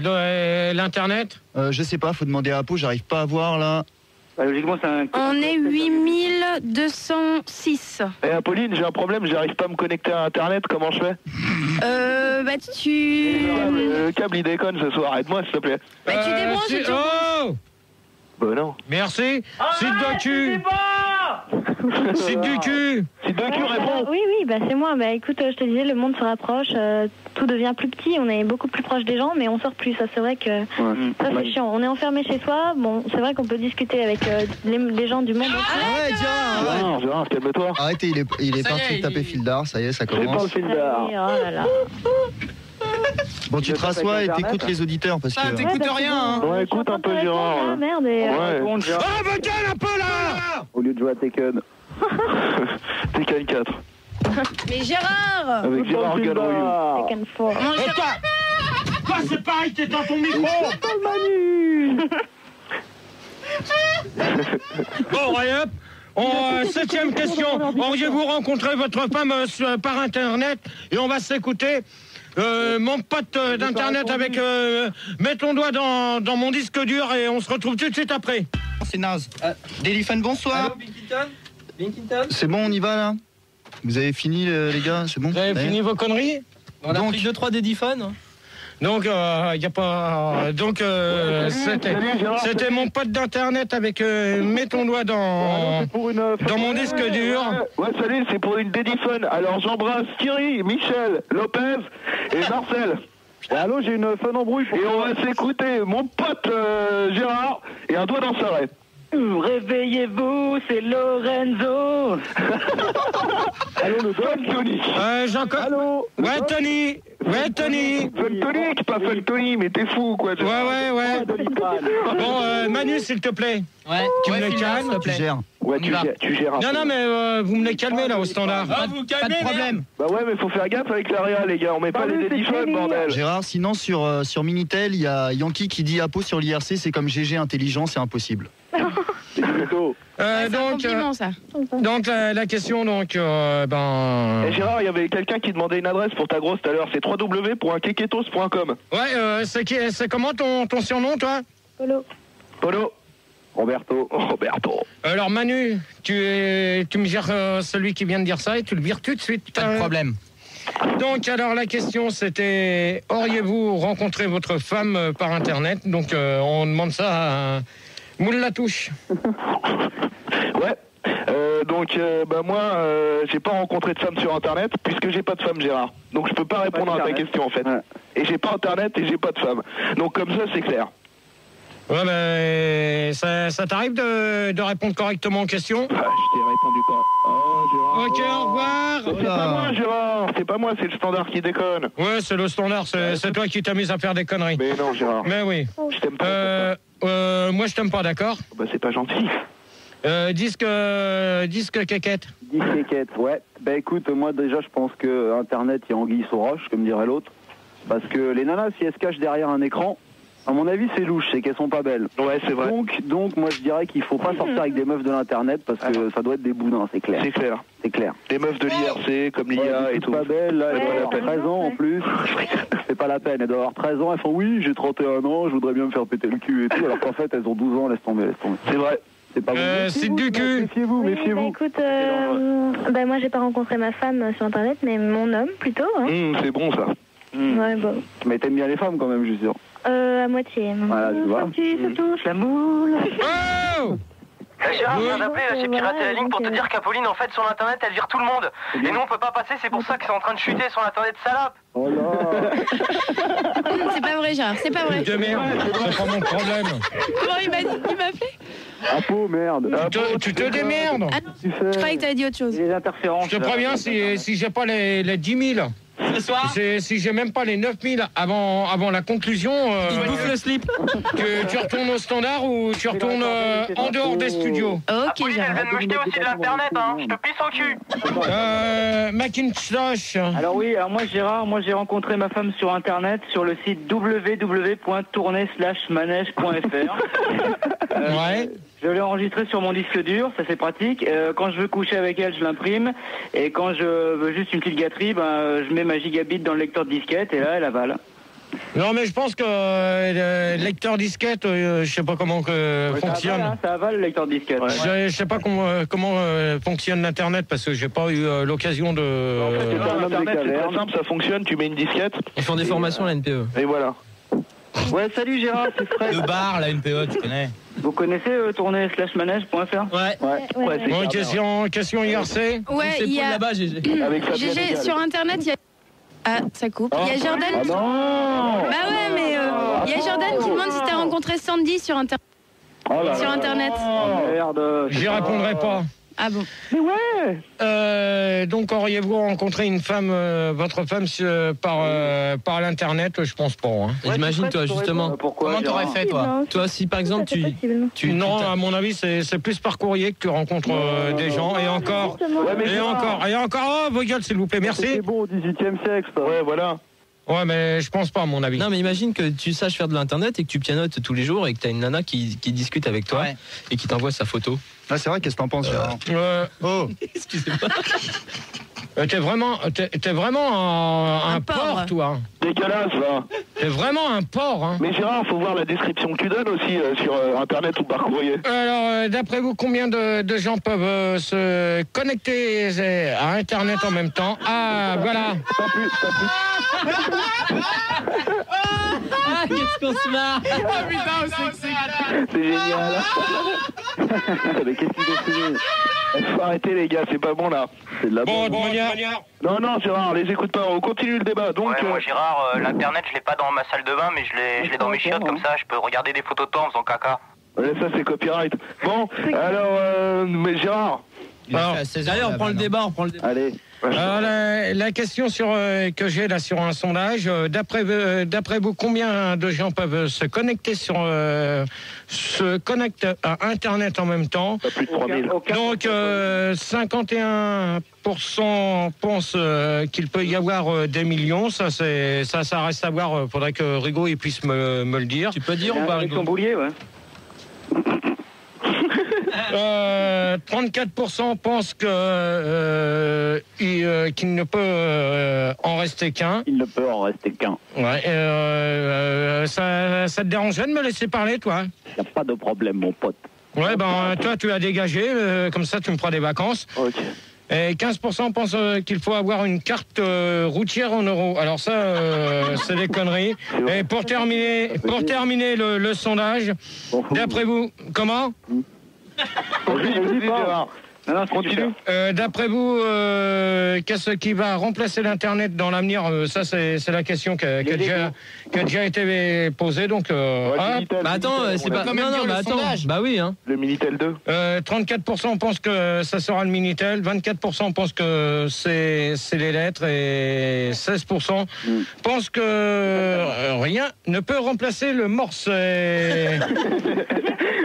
l'internet? Je sais pas, faut demander à Apo, j'arrive pas à voir là. Logiquement, c'est un... On est 8206. Et Apolline, j'ai un problème, j'arrive pas à me connecter à Internet, comment je fais? Le câble il déconne ce soir, aide-moi s'il te plaît. Tu débranches et tu Oh! Bah non. Merci. Site de cul. Site du cul. Site de cul, réponds. Oui, c'est moi. Écoute, je te disais, le monde se rapproche, tout devient plus petit, on est beaucoup plus proche des gens, mais on sort plus. Ça, c'est vrai que ça, c'est chiant. On est enfermé chez soi. Bon, c'est vrai qu'on peut discuter avec les gens du monde. Ouais, Gérard, calme-toi. Arrêtez, il est parti taper Fildar, ça y est, ça commence. Oh là là. Bon, tu te rassois et t'écoutes les auditeurs parce que. T'écoutes rien, hein. Ouais, écoute un peu Gérard. Merde. Oh, ma gueule un peu là! Au lieu de jouer à Tekken. Tekken 4. Mais Gérard! Avec Gérard Galloyou. Tekken 4. Quoi, c'est pareil, t'es dans ton micro! Bon, allez hop! 7e question. Auriez-vous rencontré votre femme par Internet? Et on va s'écouter. Mon pote d'Internet avec... mets ton doigt dans mon disque dur et on se retrouve tout de suite après. C'est naze. Déliphone, bonsoir. C'est bon, on y va là? Vous avez fini les gars? C'est bon? Vous avez fini vos conneries? On a pris 2-3 Dédiphones. Donc, y a pas. Donc, c'était mon pote d'internet avec mets ton doigt dans mon disque dur. Ouais, salut, c'est pour une Dédiphone. Alors j'embrasse Thierry, Michel, Lopez et Marcel. Allô, j'ai une fun embrouille pour Et on va s'écouter mon pote Gérard et un doigt dans sa raie. Réveillez-vous, c'est Lorenzo. Allô, le Tony. Allô. Ouais, Tony. Tonic, pas Tony, mais t'es fou, quoi. Ouais. Bon, Manu, s'il te plaît. Ouais. Tu me les calmes. Tu gères. Ouais, tu gères un peu. Non, mais vous me les calmez là au standard. Pas de problème. Bah ouais, mais faut faire gaffe avec la réa, les gars. On met pas les Dédiphones, bordel. Gérard, sinon sur Minitel, il y a Yankee qui dit Apo sur l'IRC, c'est comme GG intelligent, c'est impossible. C'est plutôt. C'est un compliment, ça. Donc la question, Et Gérard, il y avait quelqu'un qui demandait une adresse pour ta grosse tout à l'heure. C'est www.keketos.com. Ouais, c'est comment ton surnom, toi? Polo. Roberto. Alors Manu, tu me gères celui qui vient de dire ça et tu le vires tout de suite. Pas de problème. Donc alors la question c'était, auriez-vous rencontré votre femme par internet? Donc on demande ça à Moule la touche. Ouais. Moi, j'ai pas rencontré de femme sur internet puisque j'ai pas de femme, Gérard. Donc je peux pas répondre à ta question en fait. Ouais. Et j'ai pas internet et j'ai pas de femme. Donc comme ça c'est clair. Ouais, mais ça t'arrive de répondre correctement aux questions? Je t'ai répondu quoi? Oh, Gérard. Ok, au revoir. C'est pas moi, Gérard. C'est pas moi, c'est le standard qui déconne. Ouais, c'est le standard. C'est toi qui t'amuses à faire des conneries. Mais non, Gérard. Mais oui. Je t'aime pas. Moi, je t'aime pas, d'accord? Bah, c'est pas gentil. Disque quéquette. Disque quéquette, ouais. Bah écoute, moi déjà, je pense que Internet, il y a anguille sous roche, comme dirait l'autre. Parce que les nanas, si elles se cachent derrière un écran, à mon avis, c'est louche, c'est qu'elles sont pas belles. Ouais, c'est vrai. Donc, moi, je dirais qu'il faut pas sortir avec des meufs de l'internet parce que ça doit être des boudins, c'est clair. C'est clair. C'est clair. Des meufs de l'IRC, comme l'IA et tout. Pas belles, là, elles doivent avoir 13 ans en plus. C'est pas la peine, elles doivent avoir 13 ans, elles font oui, j'ai 31 ans, je voudrais bien me faire péter le cul et tout, alors qu'en fait, elles ont 12 ans, laisse tomber. C'est vrai. C'est pas bon. C'est du cul. Méfiez-vous, méfiez-vous. Écoute, moi j'ai pas rencontré ma femme sur internet, mais mon homme plutôt. Hein. C'est bon ça. Ouais, bon. Mais t'aimes bien les femmes quand même, je suis sûr. À moitié. Voilà, tu vois. Ça touche la moule. Oh! Gérard, je viens d'appeler, j'ai piraté la ligne pour te dire qu'Apolline, en fait, sur l'internet, elle vire tout le monde. Et nous, on peut pas passer, c'est pour ça que c'est en train de chuter sur l'internet, salope. Oh là. C'est pas vrai, Gérard, c'est pas vrai. De merde, c'est pas mon problème. Comment il m'a fait? Apo, merde. Tu te démerdes. Ah non, je croyais que t'avais dit autre chose. Les interférences. Je te préviens, si j'ai pas les 10 000, si j'ai même pas les 9 000 avant la conclusion, Il bouffe le slip. tu retournes au standard ou tu retournes en dehors des studios. Ok, Elle vient de me jeter aussi de l'internet, hein. Je te pisse au cul. Macintosh. Alors oui, alors moi Gérard, j'ai rencontré ma femme sur internet sur le site www.tourner/manège.fr. Ouais. Je l'ai enregistré sur mon disque dur, ça c'est pratique. Quand je veux coucher avec elle, je l'imprime. Et quand je veux juste une petite gâterie, je mets ma gigabit dans le lecteur de disquette et là, elle avale. Non, mais je pense que le lecteur disquette, je sais pas comment fonctionne. Ça avale le lecteur de disquette. Je sais pas comment fonctionne l'internet parce que j'ai pas eu l'occasion de. En fait, l'internet c'est très simple, ça fonctionne. Tu mets une disquette. Ils font des formations à la NPE. Et voilà. Ouais, salut Gérard, c'est Fred. Le bar, la NPE, tu connais. Vous connaissez tourner/manège.fr? Ouais. Bon, question IRC. Ouais, il y a. Là-bas, GG. GG, sur internet, il y a. Ah, ça coupe. Il y a Jordan. Ah non. Bah ouais, mais il y a Jordan qui demande si t'as rencontré Sandy sur internet. Sur internet. Merde. J'y répondrai pas. Ah bon. Mais ouais. Donc auriez-vous rencontré une femme, votre femme par l'internet? Je pense pas. Hein. Imagine toi justement. Pourquoi? Comment t'aurais fait toi? Toi si par exemple Non, à mon avis c'est plus par courrier que tu rencontres des gens et encore. Oh vos gueules s'il vous plaît, merci. C'est bon au 18e siècle. Ça. Ouais, voilà. Ouais, mais je pense pas à mon avis. Non mais imagine que tu saches faire de l'internet et que tu pianotes tous les jours et que t'as une nana qui discute avec toi et qui t'envoie sa photo. Ah, c'est vrai, qu'est-ce que t'en penses, Gérard? Oh. Excusez-moi. T'es vraiment un porc, toi. Dégueulasse, là. T'es vraiment un porc, hein. Mais Gérard, faut voir la description que tu donnes aussi sur internet ou par courrier. Alors, d'après vous, combien de gens peuvent se connecter à internet en même temps? Ah, voilà. Pas plus. Ah, qu'est-ce qu'on se marre. Oh putain, C'est génial. Mais qu'est-ce qu'il fait? Faut arrêter les gars, c'est pas bon là. C'est de la Bon, de manière... Non, Gérard, les écoute pas, on continue le débat. Donc, Ouais, moi Gérard, l'internet je l'ai pas dans ma salle de bain, mais je l'ai dans mes chiottes comme ça, je peux regarder des photos de toi en faisant caca. Ouais, ça c'est copyright. Bon, alors, mais Gérard. D'ailleurs, on prend le débat, Allez. Alors, la question que j'ai là sur un sondage, d'après vous, combien de gens peuvent se connecter à Internet en même temps? Pas plus de 3000. Donc 51% pensent qu'il peut y avoir des millions. Ça reste à voir. Faudrait que Rigaud il puisse me le dire. Tu peux dire ou pas, Rigaud? Son boulier, ouais. 34% pensent qu'il ne peut en rester qu'un. Il ne peut en rester qu'un. Ouais. Ça te dérangerait de me laisser parler, toi? Il n'y a pas de problème, mon pote. Ouais, toi, tu as dégagé. Comme ça, tu me feras des vacances. Ok. Et 15% pensent qu'il faut avoir une carte routière en euros. Alors ça, c'est des conneries. Et pour terminer le sondage, d'après vous, comment? Vas-y, Non, continue. D'après vous, qu'est-ce qui va remplacer l'Internet dans l'avenir? Ça, c'est la question qui a déjà été posée. Donc, attends, c'est pas. Non, mais attends. Bah oui, hein. Le Minitel 2. 34% pensent que ça sera le Minitel, 24% pensent que c'est les lettres et 16% pensent que rien ne peut remplacer le Morse.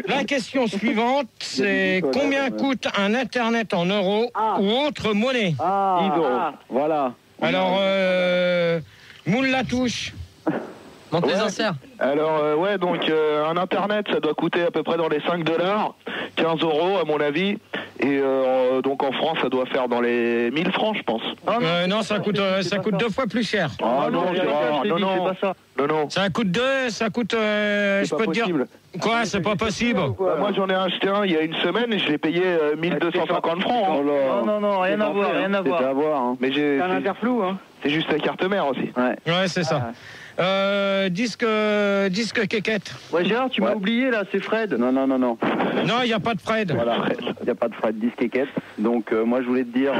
La question suivante, c'est combien coûte un Internet en euros ou autre monnaie? 10 euros. Voilà. Alors, Moule la touche. Monte les enserts. Alors, donc un Internet, ça doit coûter à peu près dans les $5, 15 euros à mon avis. Et donc en France, ça doit faire dans les 1000 francs, je pense. Non, ça coûte 2 fois plus cher. Ah non, non, ça coûte 2, ça coûte... je peux te dire... Quoi, c'est pas possible? Moi, j'en ai acheté un il y a une semaine et je l'ai payé 1250 francs. Hein. Non, rien à voir, rien à voir. Mais c'est un interflou, hein. C'est juste la carte mère aussi. Ouais, c'est ça. Disque quéquette. Ouais, Gérard, tu m'as oublié là, c'est Fred. Non. Non, il n'y a pas de Fred. Voilà, il n'y a pas de Fred, disque quéquette. Donc, moi, je voulais te dire,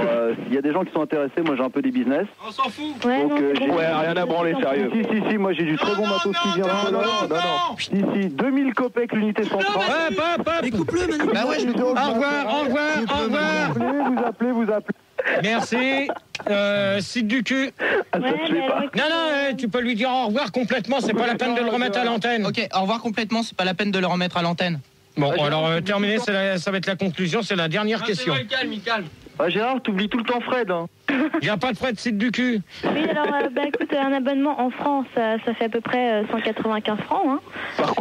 s'il y a des gens qui sont intéressés, moi j'ai un peu des business. On s'en fout. Donc, rien à branler, sérieux. Si, moi j'ai du très bon matos qui vient de Pologne. Si, 2000 copecs l'unité centrale. Écoute-le, Manu. Bah ouais, je le Au revoir. Vous appelez. Merci. Site du cul. Non, tu peux lui dire au revoir complètement, c'est pas la peine de le remettre à l'antenne. Ok, au revoir complètement, c'est pas la peine de le remettre à l'antenne. Bon, alors terminé, ça va être la conclusion, c'est la dernière question. Calme. Gérard, t'oublies tout le temps Fred. Hein. Il n'y a pas de Fred, site du cul. Oui, alors, écoute, un abonnement en France, ça fait à peu près 195 francs. Hein.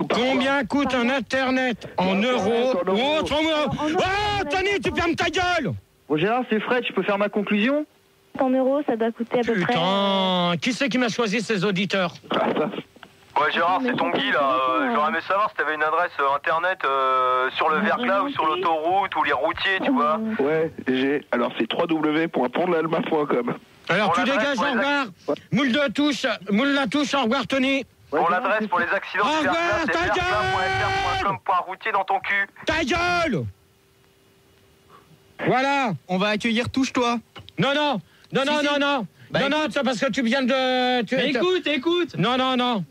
Combien coûte un Internet en euros ou autre en euros? Oh, Tony, tu fermes ta gueule! Bon, Gérard, c'est Fred, je peux faire ma conclusion? En euros, ça doit coûter à peu près... Putain, qui c'est qui m'a choisi ces auditeurs? Ouais, Gérard, c'est ton Guy, là. J'aurais aimé savoir si t'avais une adresse internet sur le verglas ou sur l'autoroute ou les routiers, tu vois. Ouais, j'ai. Alors, c'est www.pondlalma.com. Alors, tu dégages, au revoir. Moule la touche, au revoir, Tony. Pour l'adresse pour les accidents du verglas, c'est verglas.fr.com.routier dans ton cul. Ta gueule! Voilà. On va accueillir Touche-toi. Non. C'est parce que tu viens de... Écoute. Non.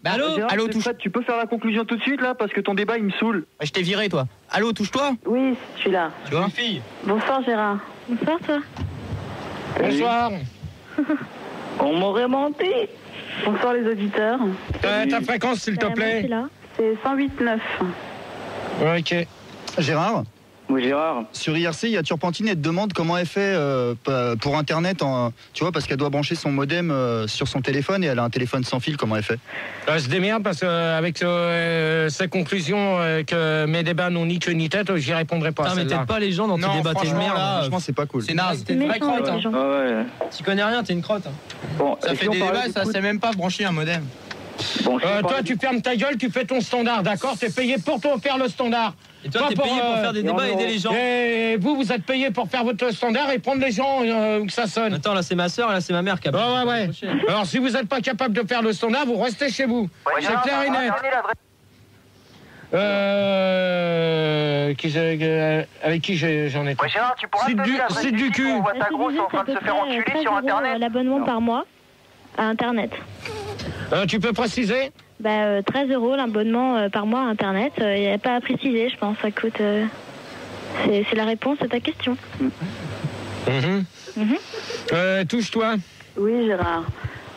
Bah, allô, touche. Fred, tu peux faire la conclusion tout de suite, là, parce que ton débat, il me saoule. Je t'ai viré, toi. Allô, touche-toi. Oui, je suis là. Tu vois, une fille. Bonsoir, Gérard. Bonsoir, toi. Bonsoir. On m'aurait menti. Bonsoir, les auditeurs. Ta fréquence, s'il te plaît. C'est 108.9. Ok. Gérard? Oui, Gérard. Sur IRC, il y a Turpentine, elle te demande comment elle fait pour Internet, tu vois, parce qu'elle doit brancher son modem sur son téléphone et elle a un téléphone sans fil, comment elle fait? Je se démerde parce qu'avec ces conclusions que mes débats n'ont ni queue ni tête, j'y répondrai pas. Non, mais t'aides pas les gens dans tes débats, t'es une merde. Franchement, c'est pas cool. C'est naze, t'es une vraie crotte. Hein. Ouais. Tu connais rien, t'es une crotte. Hein. Bon, ça fait des débats, ça sait même pas brancher un modem. Bon, toi, tu fermes ta gueule, tu fais ton standard, d'accord? T'es payé pour faire le standard. Et toi, t'es payé pour faire des débats et aider les gens. Et vous êtes payé pour faire votre standard et prendre les gens où ça sonne. Attends, là, c'est ma soeur et là, c'est ma mère qui a... Ouais. Alors, si vous n'êtes pas capable de faire le standard, vous restez chez vous. Ouais, c'est clair et net. Avec qui j'en étais? Ouais, Gérard, tu pourras te donner l'adresse du cul. On voit ta grosse en train de se faire enculer sur Internet. L'abonnement par mois à Internet. Tu peux préciser? 13 euros l'abonnement par mois à Internet. Il n'y a pas à préciser, je pense. Ça coûte... c'est la réponse à ta question. Touche-toi. Oui, Gérard.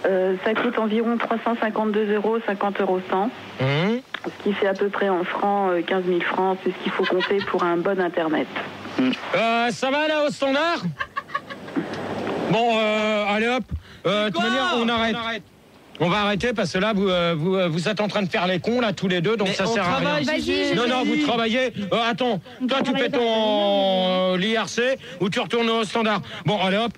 Ça coûte environ 352 euros, 50 euros 100. Ce qui fait à peu près en francs 15 000 francs. C'est ce qu'il faut compter pour un bon Internet. Ça va là au standard? Bon, allez hop. De toute manière, on arrête. On va arrêter parce que là, vous êtes en train de faire les cons, là, tous les deux, donc mais ça sert à rien. Non, vous travaillez. Attends, toi, tu fais ton l'IRC ou tu retournes au standard. Bon, allez hop.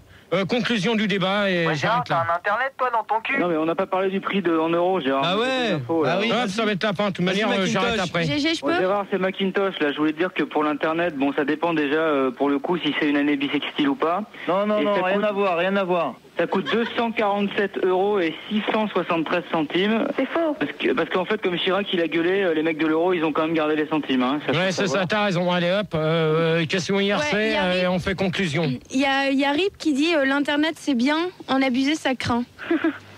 Conclusion du débat et Gérard, t'as un Internet, toi, dans ton cul? Non, mais on n'a pas parlé du prix en euros, Gérard. Ah ouais. Oui. Ça va être la fin. De toute manière, j'arrête après. Je peux Gérard, c'est Macintosh. Là, je voulais te dire que pour l'Internet, bon, ça dépend déjà, pour le coup, si c'est une année bissextile ou pas. Non, rien à voir. Ça coûte 247 € et 673 centimes. C'est faux. Parce qu'en fait, comme Chirac, il a gueulé, les mecs de l'euro, ils ont quand même gardé les centimes. Hein, ouais, c'est ça, t'as raison. Allez, hop, question IRC, et on fait conclusion. Il y a Rip qui dit l'Internet, c'est bien, en abuser, ça craint.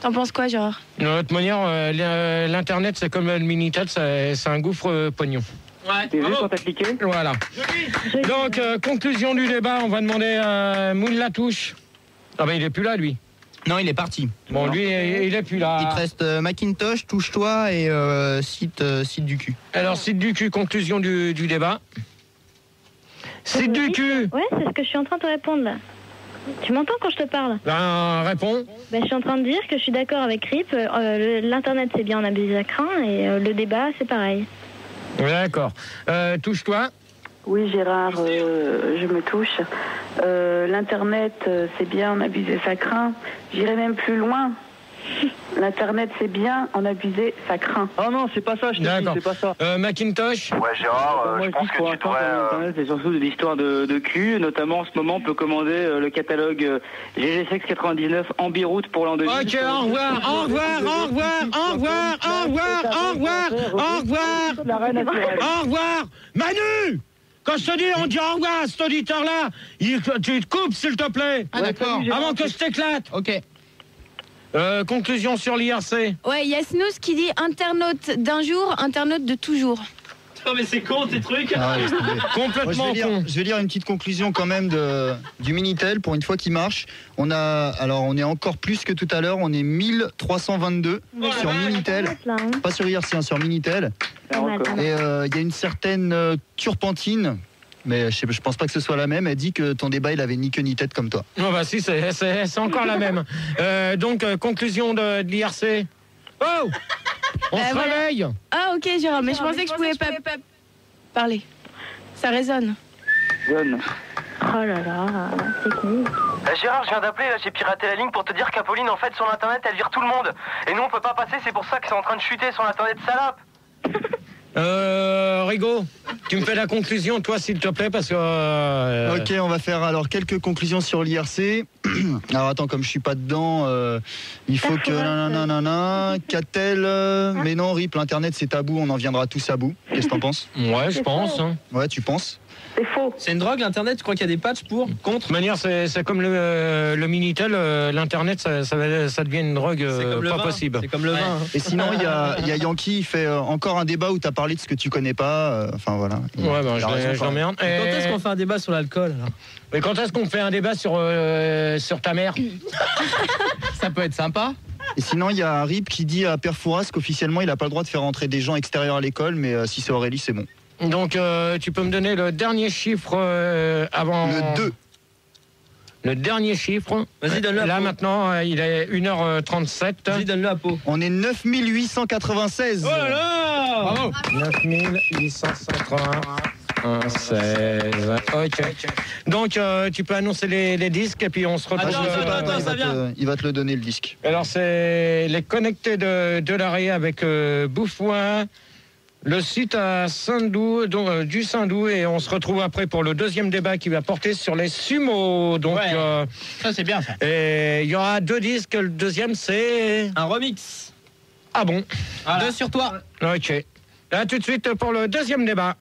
T'en penses quoi, Gérard? De toute manière, l'Internet, c'est comme le Minitel, c'est un gouffre pognon. Ouais, t'es vu quand t'as cliqué? Voilà. Donc, conclusion du débat, on va demander à Moule Latouche. Ah ben, il est plus là, lui. Non, il est parti. Bon, lui, il est plus là. Il te reste Macintosh, Touche-toi et site du cul. Alors, site du cul, conclusion du débat. Site du cul. Ouais, c'est ce que je suis en train de te répondre, là. Tu m'entends quand je te parle? Ben, réponds. Ben, je suis en train de dire que je suis d'accord avec Rip. L'Internet, c'est bien, on abuse à craint, et le débat, c'est pareil. D'accord. Touche-toi. Oui, Gérard, je me touche. L'Internet, c'est bien, en abuser, ça craint. J'irai même plus loin. L'Internet, c'est bien, en abuser, ça craint. Oh non, c'est pas ça, je te dis, c'est pas ça. Macintosh. Ouais, Gérard, moi, je pense que tu devrais... Internet, c'est surtout de l'histoire de cul. Notamment, en ce moment, on peut commander le catalogue GG6 99 en biroute pour l'an 2000. Ok, au revoir, au revoir, au revoir, au revoir, au revoir, au revoir, au revoir, au revoir. Manu! Quand je te dis, on dit au revoir à cet auditeur-là, tu te coupes, s'il te plaît. Ah, d'accord. Avant que je t'éclate. Ok. Conclusion sur l'IRC. Ouais, il y a Snooze qui dit internaute d'un jour, internaute de toujours. Non mais c'est con tes trucs. Ah, Complètement con. Je vais lire une petite conclusion quand même du Minitel pour une fois qu'il marche. On est encore plus que tout à l'heure. On est 1322 sur Minitel, pas sur IRC, sur Minitel. Et il y a une certaine Turpentine. Mais je pense pas que ce soit la même. Elle dit que ton débat, il avait ni queue ni tête comme toi. Non, bah si, c'est encore la même. Donc, conclusion de l'IRC. Oh, on se réveille. Ah, ok, Gérard, mais je pensais que je pouvais pas parler. Ça résonne. Oh là là, technique. Gérard, je viens d'appeler, là, j'ai piraté la ligne pour te dire qu'Apolline, en fait, sur l'internet, elle vire tout le monde. Et nous, on peut pas passer, c'est pour ça que c'est en train de chuter sur l'internet, salope. Rigaud, tu me fais la conclusion, toi, s'il te plaît, parce que... Ok, on va faire alors quelques conclusions sur l'IRC. Alors attends, comme je suis pas dedans, il faut que... Nanana, Catel... mais non, Rip, l'Internet, c'est tabou, on en viendra tous à bout. Qu'est-ce que t'en penses? Ouais, je pense. Hein. Ouais, tu penses? C'est faux. C'est une drogue l'internet, tu crois qu'il y a des patchs pour, contre? De toute manière, c'est comme le Minitel, l'internet, ça devient une drogue pas possible. C'est comme le vin. Hein. Et sinon, il y a Yankee, il fait encore un débat où tu as parlé de ce que tu connais pas. Enfin voilà. Ouais, ben je l'emmerde. Quand est-ce qu'on fait un débat sur l'alcool alors? Mais quand est-ce qu'on fait un débat sur ta mère? Ça peut être sympa. Et sinon, il y a Rip qui dit à Père Fouras qu'officiellement, il n'a pas le droit de faire entrer des gens extérieurs à l'école, mais si c'est Aurélie, c'est bon. Donc, tu peux me donner le dernier chiffre avant... Le 2. Le dernier chiffre. Vas-y, donne-le. Là, maintenant, il est 1h37. Vas-y, donne-le à Pau. On est 9896. Oh là là! Bravo! 9896. Ok. Donc, tu peux annoncer les disques et puis on se retrouve... Attends, ça vient. Il va te le donner, le disque. Alors, c'est les connectés de l'arrêt avec Bouffouin. Le site à Saint-Doux, du Saint-Doux, et on se retrouve après pour le deuxième débat qui va porter sur les sumos. Donc, ouais, ça c'est bien ça. Et il y aura 2 disques. Le deuxième c'est un remix. Ah bon? Voilà. 2 sur toi. Ok. Là tout de suite pour le deuxième débat.